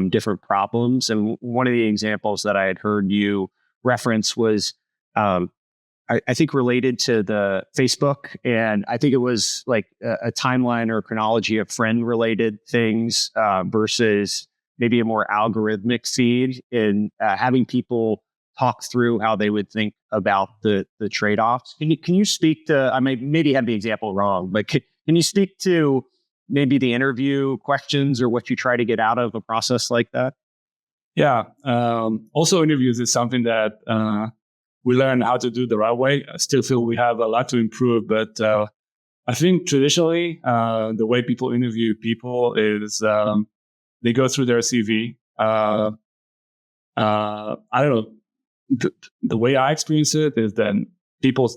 different problems. And one of the examples that I had heard you reference was I think related to the Facebook, and I think it was like a timeline or a chronology of friend-related things versus maybe a more algorithmic feed, in having people talk through how they would think about the trade-offs. Can you speak to? I maybe have the example wrong, but can you speak to maybe the interview questions or what you try to get out of a process like that? Yeah. Also, interviews is something that we learn how to do the right way. I still feel we have a lot to improve, but I think traditionally, the way people interview people is they go through their CV. I don't know. The way I experience it is that people,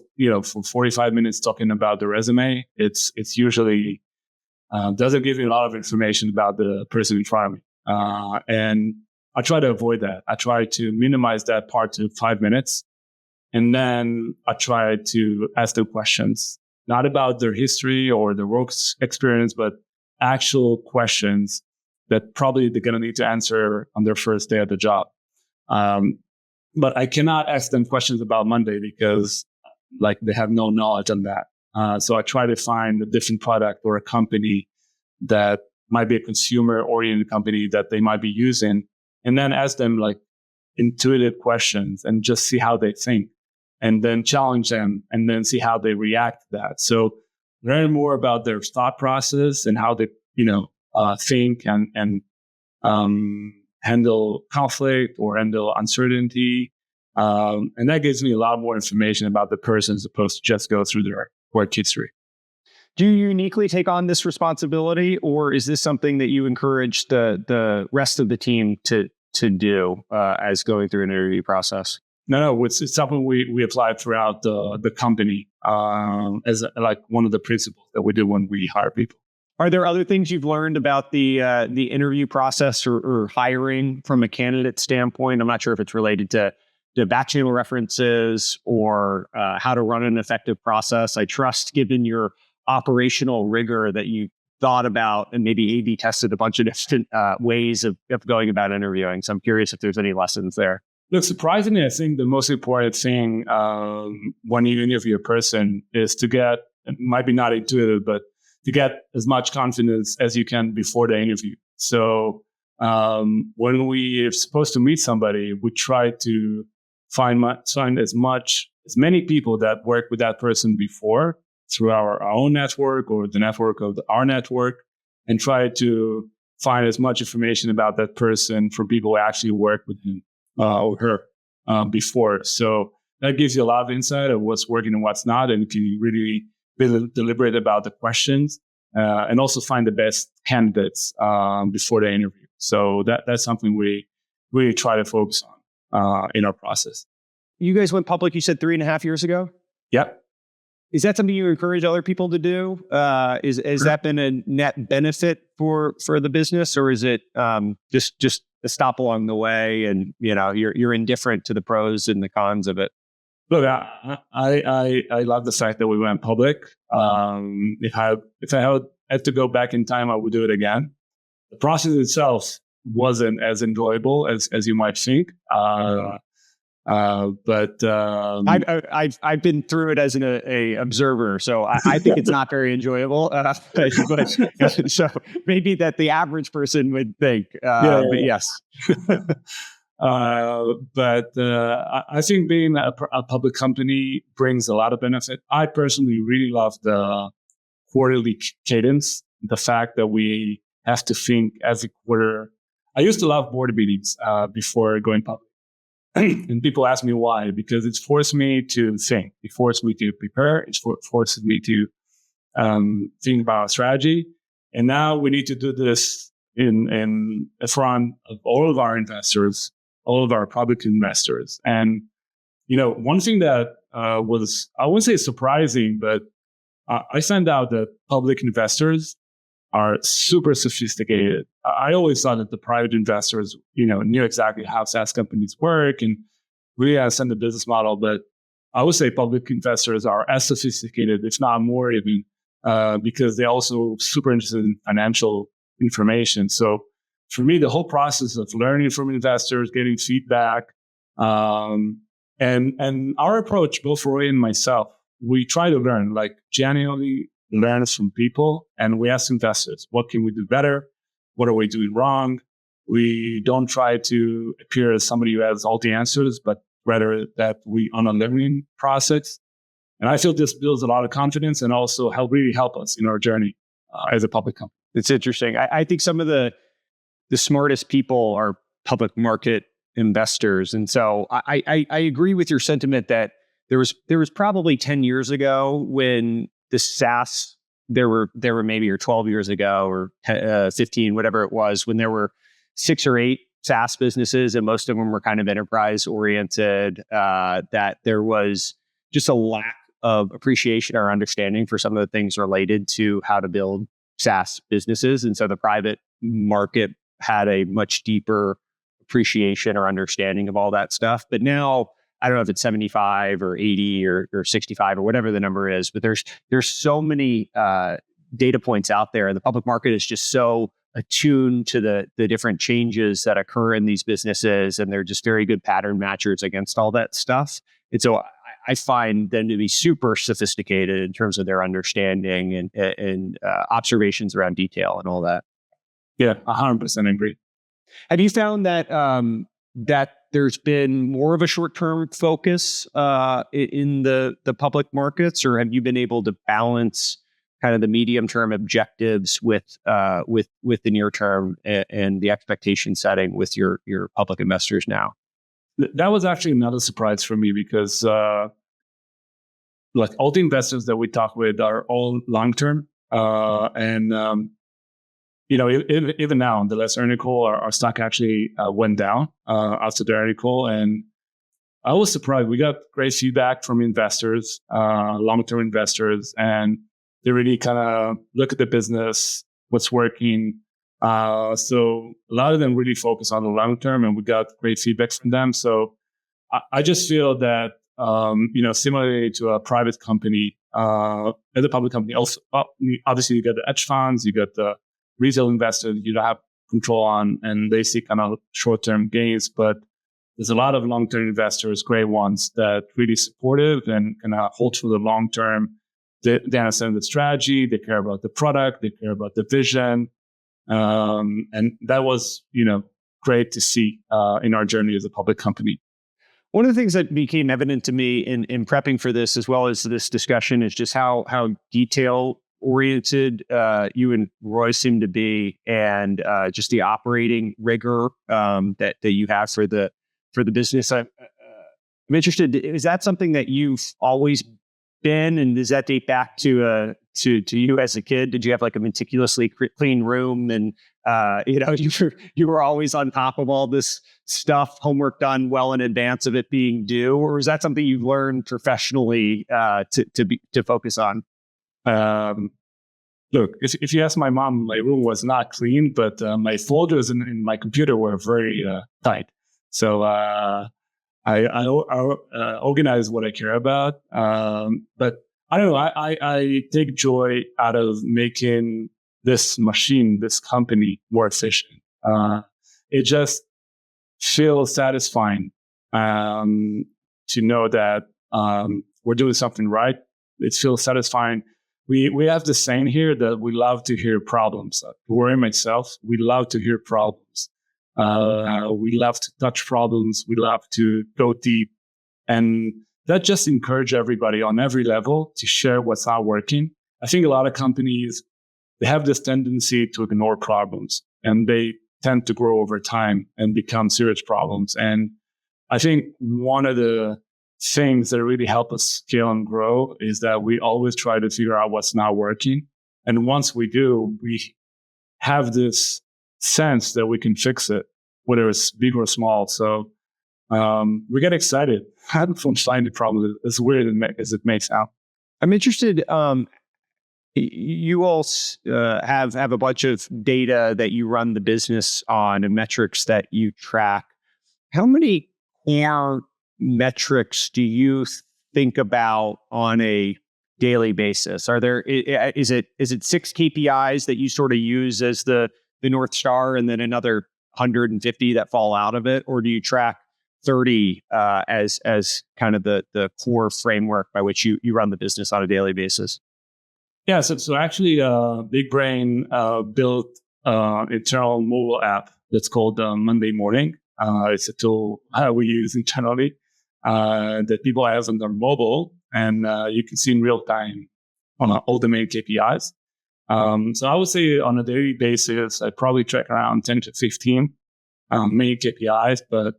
for 45 minutes talking about the resume, it's usually doesn't give you a lot of information about the person in front of me. And I try to avoid that. I try to minimize that part to 5 minutes. And then I try to ask them questions, not about their history or their work experience, but actual questions that probably they're going to need to answer on their first day at the job. But I cannot ask them questions about Monday because like they have no knowledge on that. So I try to find a different product or a company that might be a consumer-oriented company that they might be using, and then ask them like intuitive questions and just see how they think, and then challenge them and then see how they react to that. So learn more about their thought process and how they, think and handle conflict or handle uncertainty. And that gives me a lot more information about the person as opposed to just go through their work history. Do you uniquely take on this responsibility, or is this something that you encourage the rest of the team to do as going through an interview process? No, it's something we apply throughout the company as like one of the principles that we do when we hire people. Are there other things you've learned about the interview process or hiring from a candidate standpoint? I'm not sure if it's related to back channel references or how to run an effective process. I trust, given your operational rigor, that you thought about and maybe A/B tested a bunch of different ways of going about interviewing. So I'm curious if there's any lessons there. Look, surprisingly, I think the most important thing when you interview a person is to get, it might be not intuitive, but to get as much confidence as you can before the interview. So when we are supposed to meet somebody, we try to find as many people that worked with that person before through our own network or the network of our network, and try to find as much information about that person from people who actually worked with him or her before. So that gives you a lot of insight of what's working and what's not, and can you really be deliberate about the questions and also find the best candidates before the interview. So that's something we really try to focus on in our process. You guys went public, you said 3.5 years ago? Yep. Is that something you encourage other people to do? Has that been a net benefit for the business, or is it just a stop along the way, and you're indifferent to the pros and the cons of it? Look, I love the fact that we went public. If I had to go back in time, I would do it again. The process itself wasn't as enjoyable as you might think. But I've been through it as a observer, so I think it's not very enjoyable. But so maybe that the average person would think. But yes. I think being a public company brings a lot of benefit. I personally really love the quarterly cadence, the fact that we have to think every quarter. I used to love board meetings before going public. And people ask me why, because it's forced me to think. It forced me to prepare. It's forced me to think about strategy. And now we need to do this in front of all of our investors, all of our public investors. And, one thing that was, I wouldn't say surprising, but I found out that public investors are super sophisticated. I always thought that the private investors, knew exactly how SaaS companies work and really understand the business model. But I would say public investors are as sophisticated, if not more even, because they're also super interested in financial information. So for me, the whole process of learning from investors, getting feedback, and our approach, both Roy and myself, we try to learn, genuinely learn from people, and we ask investors, what can we do better? What are we doing wrong? We don't try to appear as somebody who has all the answers, but rather that we on a learning process. And I feel this builds a lot of confidence and also really help us in our journey as a public company. It's interesting. I think some of the smartest people are public market investors. And so I agree with your sentiment that there was probably 10 years ago when the SaaS, there were maybe, or 12 years ago, or 15, whatever it was, when there were 6 or 8 SaaS businesses, and most of them were kind of enterprise oriented, that there was just a lack of appreciation or understanding for some of the things related to how to build SaaS businesses. And so the private market had a much deeper appreciation or understanding of all that stuff. But now, I don't know if it's 75 or 80 or 65 or whatever the number is, but there's so many data points out there. And the public market is just so attuned to the different changes that occur in these businesses. And they're just very good pattern matchers against all that stuff. And so I find them to be super sophisticated in terms of their understanding and observations around detail and all that. Yeah, 100% agree. Have you found that that there's been more of a short-term focus in the public markets, or have you been able to balance kind of the medium-term objectives with the near-term and the expectation setting with your public investors now? That was actually another surprise for me, because all the investors that we talk with are all long-term, even now on the last earnings call, our stock actually went down after the earnings call, and I was surprised. We got great feedback from investors, long-term investors, and they really kind of look at the business, what's working. So a lot of them really focus on the long term, and we got great feedback from them. So I just feel that similarly to a private company, as a public company, also obviously you got the hedge funds, you got the retail investors you don't have control on, and they see kind of short-term gains. But there's a lot of long-term investors, great ones, that really supportive and kind of hold for the long term. They understand the strategy, they care about the product, they care about the vision. And that was, great to see in our journey as a public company. One of the things that became evident to me in prepping for this, as well as this discussion, is just how detail oriented you and Roy seem to be, and just the operating rigor that you have for the business. I'm interested. Is that something that you've always been? And does that date back to you as a kid? Did you have like a meticulously clean room, and you were always on top of all this stuff, homework done well in advance of it being due, or was that something you've learned professionally to focus on? Look, if you ask my mom, my room was not clean, but my folders in my computer were very tight. So I organize what I care about. But I don't know. I take joy out of making this machine, this company, more efficient. It just feels satisfying to know that we're doing something right. It feels satisfying. We have the saying here that we love to hear problems. Rory and myself, we love to hear problems. We love to touch problems. We love to go deep. And that just encourage everybody on every level to share what's not working. I think a lot of companies, they have this tendency to ignore problems, and they tend to grow over time and become serious problems. And I think one of the things that really help us scale and grow is that we always try to figure out what's not working. And once we do, we have this sense that we can fix it, whether it's big or small. So we get excited from finding problems, as weird as it may sound. I'm interested. You all have a bunch of data that you run the business on and metrics that you track. How many core metrics do you think about on a daily basis? Is it 6 KPIs that you sort of use as the North Star, and then another 150 that fall out of it, or do you track 30 as kind of the core framework by which you run the business on a daily basis? Yeah, so actually, Big Brain built internal mobile app that's called Monday Morning. It's a tool we use internally that people have on their mobile, and you can see in real time on all the main KPIs. So I would say on a daily basis, I probably track around 10 to 15 main KPIs. But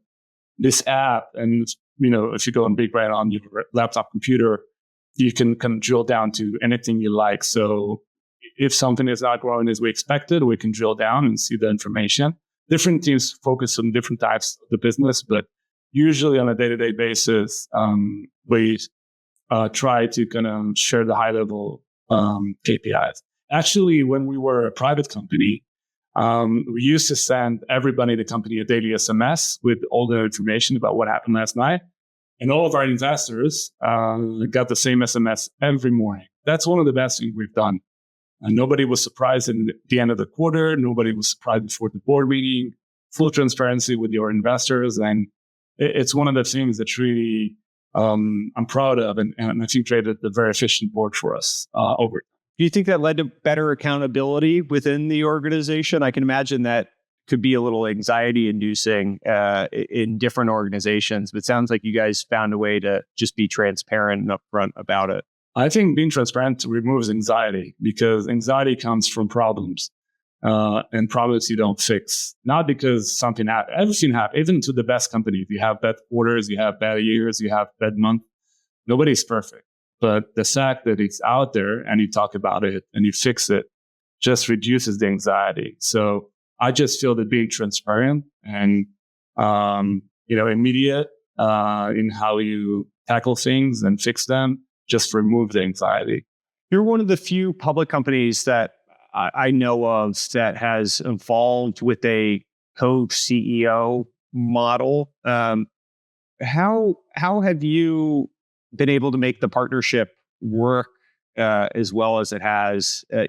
this app, and if you go on Big Brain on your laptop computer, you can kind of drill down to anything you like. So if something is not growing as we expected, we can drill down and see the information. Different teams focus on different types of the business, but usually on a day-to-day basis, we try to kind of share the high-level KPIs. Actually, when we were a private company, we used to send everybody in the company a daily SMS with all the information about what happened last night. And all of our investors got the same SMS every morning. That's one of the best things we've done. And nobody was surprised at the end of the quarter. Nobody was surprised before the board meeting. Full transparency with your investors. And it's one of the things that really I'm proud of. And I think created a very efficient board for us over. Do you think that led to better accountability within the organization? I can imagine that could be a little anxiety inducing in different organizations, but it sounds like you guys found a way to just be transparent and upfront about it. I think being transparent removes anxiety, because anxiety comes from problems and problems you don't fix. Not because something happened. Everything happens, even to the best companies. You have bad quarters, you have bad years, you have bad months. Nobody's perfect. But the fact that it's out there and you talk about it and you fix it just reduces the anxiety. So I just feel that being transparent and, immediate in how you tackle things and fix them just remove the anxiety. You're one of the few public companies that I know of that has evolved with a co-CEO model. How have you been able to make the partnership work as well as it has? Are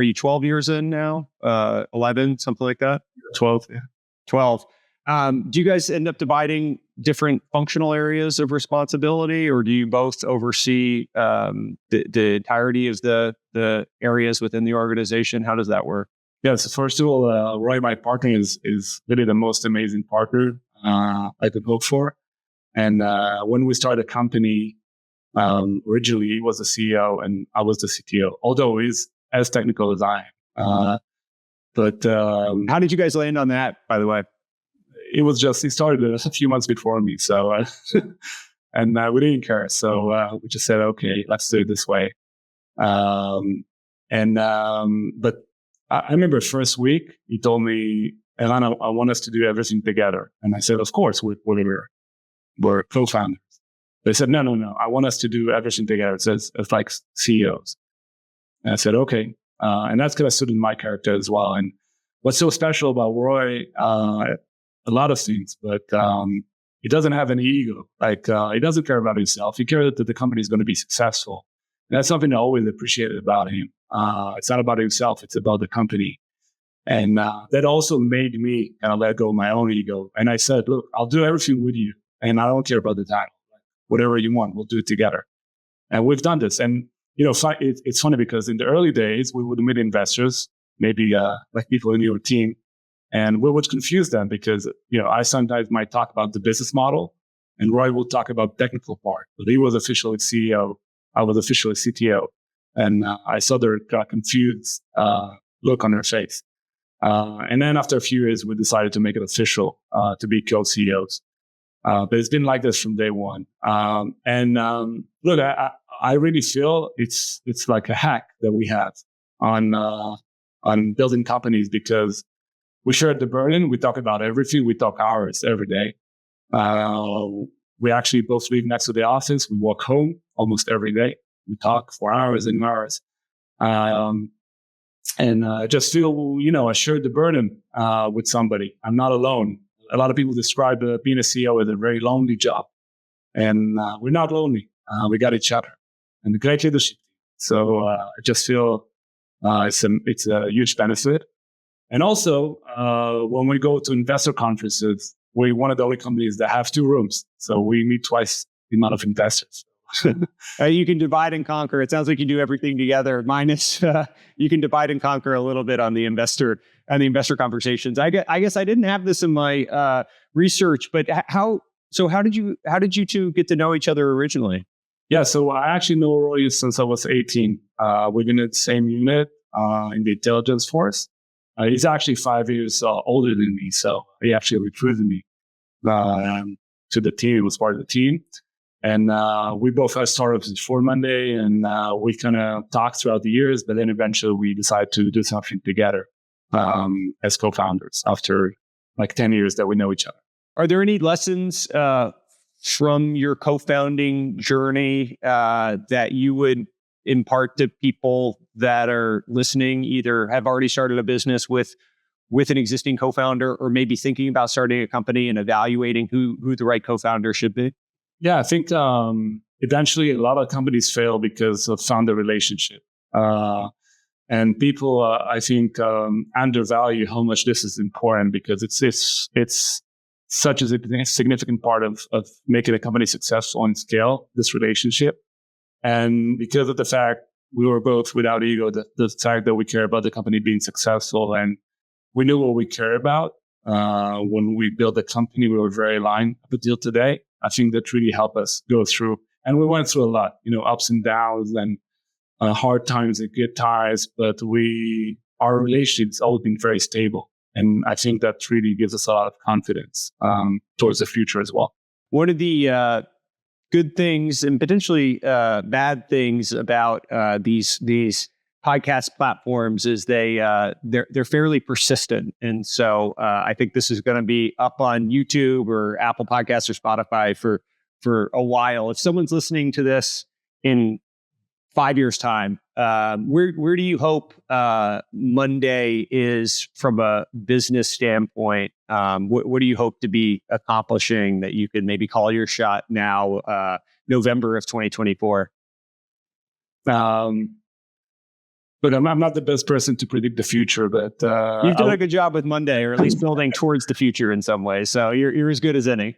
you 12 years in now? 11, something like that? 12, yeah. 12. Do you guys end up dividing different functional areas of responsibility, or do you both oversee the entirety of the areas within the organization? How does that work? Yeah, so first of all, Roy, my partner, is really the most amazing partner I could hope for. And when we started the company, originally he was the CEO and I was the CTO, although he's as technical as I am. But how did you guys land on that, by the way? It was just, he started a few months before me. So And we didn't care. So we just said, okay, let's do it this way. But I remember first week, he told me, Eran, I want us to do everything together. And I said, of course, we're co-founders. They said, no, I want us to do everything together. It's like CEOs. And I said, okay. And that's kind of suited my character as well. And what's so special about Roy, a lot of things, but he doesn't have any ego. Like, he doesn't care about himself. He cares that the company is going to be successful. And that's something I always appreciated about him. It's not about himself. It's about the company. And that also made me kind of let go of my own ego. And I said, look, I'll do everything with you. And I don't care about the title. Whatever you want, we'll do it together. And we've done this. And, it's funny because in the early days, we would meet investors, maybe like people in your team, and we would confuse them because, I sometimes might talk about the business model and Roy will talk about the technical part. But he was officially CEO. I was officially CTO. And I saw their confused look on their face. And then after a few years, we decided to make it official to be co-CEOs. But it's been like this from day one. Look, I really feel it's like a hack that we have on building companies because we share the burden. We talk about everything. We talk hours every day. We actually both live next to the office. We walk home almost every day. We talk for hours and hours. I just feel, I share the burden with somebody. I'm not alone. A lot of people describe being a CEO as a very lonely job. And we're not lonely. We got each other and a great leadership. So I just feel it's a huge benefit. And also, when we go to investor conferences, we're one of the only companies that have 2 rooms. So we meet twice the amount of investors. You can divide and conquer. It sounds like you do everything together. Minus, you can divide and conquer a little bit on the investor conversations. I guess I didn't have this in my research, but how did you two get to know each other originally? Yeah, so I actually know Roy since I was 18. We've been in the same unit in the intelligence force. He's actually 5 years older than me, so he actually recruited me to the team. He was part of the team. And we both had startups before Monday, and we kind of talked throughout the years, but then eventually we decided to do something together as co-founders after like 10 years that we know each other. Are there any lessons from your co-founding journey that you would impart to people that are listening, either have already started a business with an existing co-founder or maybe thinking about starting a company and evaluating who the right co-founder should be? Yeah, I think eventually a lot of companies fail because of founder relationship. And people, I think, undervalue how much this is important because it's such a significant part of making a company successful and scale, this relationship. And because of the fact we were both without ego, the fact that we care about the company being successful and we knew what we care about when we built the company, we were very aligned up until today. I think that really helped us go through. And we went through a lot, ups and downs and hard times and good times, but our relationship's always been very stable. And I think that really gives us a lot of confidence towards the future as well. One of the good things and potentially bad things about these podcast platforms is they're fairly persistent, and so I think this is going to be up on YouTube or Apple Podcasts or Spotify for a while. If someone's listening to this in 5 years' time, where do you hope Monday is from a business standpoint? What do you hope to be accomplishing that you could maybe call your shot now, November of 2024? Look, I'm not the best person to predict the future, but you've done a good job with Monday, or at least building towards the future in some ways. So you're as good as any.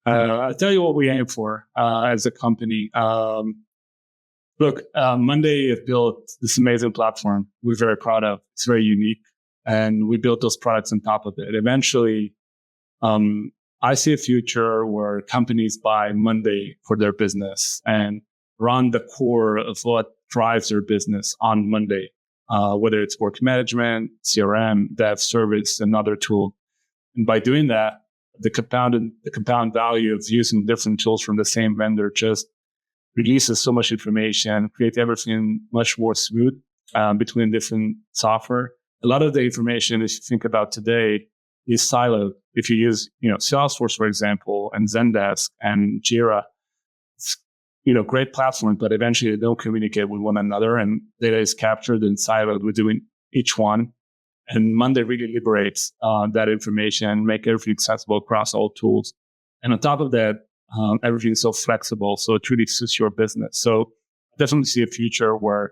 I'll tell you what we aim for as a company. Look, Monday have built this amazing platform we're very proud of. It's very unique, and we built those products on top of it. Eventually, I see a future where companies buy Monday for their business and run the core of what drives their business on Monday, whether it's work management, CRM, dev service, another tool. And by doing that, the compound value of using different tools from the same vendor just releases so much information, create everything much more smooth between different software. A lot of the information, if you think about today, is siloed. If you use, Salesforce, for example, and Zendesk and Jira, it's, great platforms, but eventually they don't communicate with one another, and data is captured and siloed within each one. And Monday really liberates that information and make everything accessible across all tools. And on top of that, everything is so flexible, so it really suits your business. So definitely see a future where,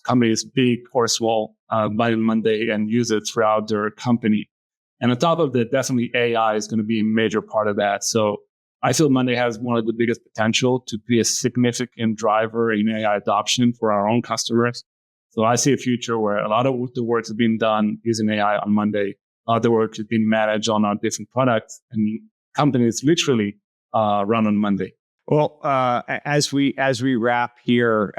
companies big or small buy Monday and use it throughout their company. And on top of that, definitely AI is going to be a major part of that. So I feel Monday has one of the biggest potential to be a significant driver in AI adoption for our own customers. So I see a future where a lot of the work is being done using AI on Monday. A lot of the work is being managed on our different products, and companies literally run on Monday. Well, as we wrap here,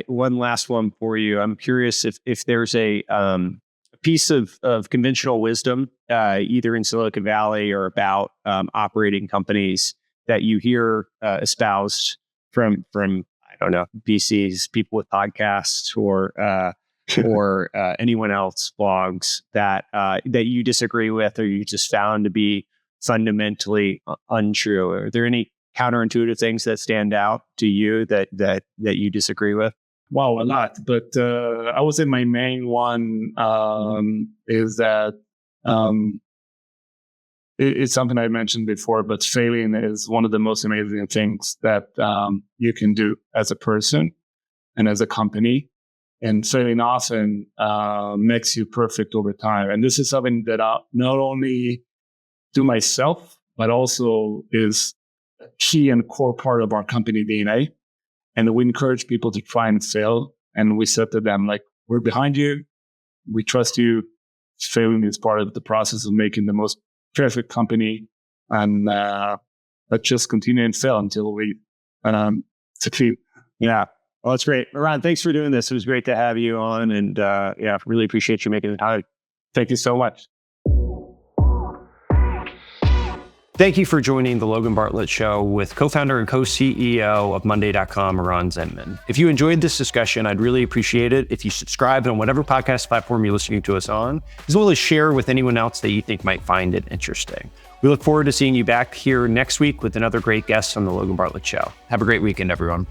one last one for you. I'm curious if there's a piece of conventional wisdom, either in Silicon Valley or about operating companies, that you hear espoused from I don't know, VCs, people with podcasts, or anyone else blogs that you disagree with, or you just found to be fundamentally untrue. Are there any counterintuitive things that stand out to you that you disagree with? Wow, a lot. But I would say my main one is that it's something I mentioned before, but failing is one of the most amazing things that you can do as a person and as a company. And failing often makes you perfect over time. And this is something that I not only do myself, but also is a key and core part of our company DNA. And we encourage people to try and fail. And we said to them, like, we're behind you. We trust you. Failing is part of the process of making the most perfect company. And let's just continue and fail until we succeed. Yeah. Well, that's great. Eran, thanks for doing this. It was great to have you on. And really appreciate you making the time. Thank you so much. Thank you for joining the Logan Bartlett Show with co-founder and co-CEO of Monday.com, Eran Zinman. If you enjoyed this discussion, I'd really appreciate it if you subscribe on whatever podcast platform you're listening to us on, as well as share with anyone else that you think might find it interesting. We look forward to seeing you back here next week with another great guest on the Logan Bartlett Show. Have a great weekend, everyone.